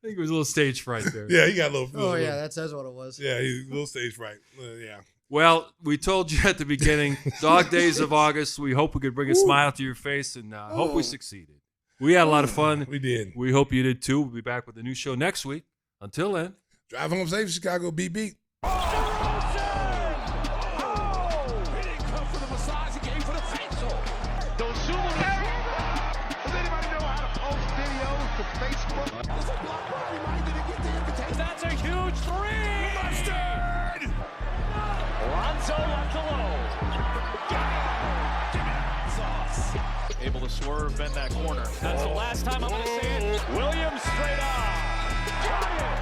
think it was a little stage fright there. Yeah, he got a little. Oh, yeah, that says what it was. Yeah, he's a little stage fright. Yeah. Well, we told you at the beginning, dog days of August. We hope we could bring a smile to your face and hope we succeeded. We had a lot of fun. We did. We hope you did too. We'll be back with a new show next week. Until then. Drive home safe, Chicago. Beat. He didn't come for the massage, he came for the facial. Don't shoot him. huge three. Mustard! Lonzo left alone. Sauce. Able to swerve, bend that corner. That's the last time I'm going to say it. Williams straight on. Got it.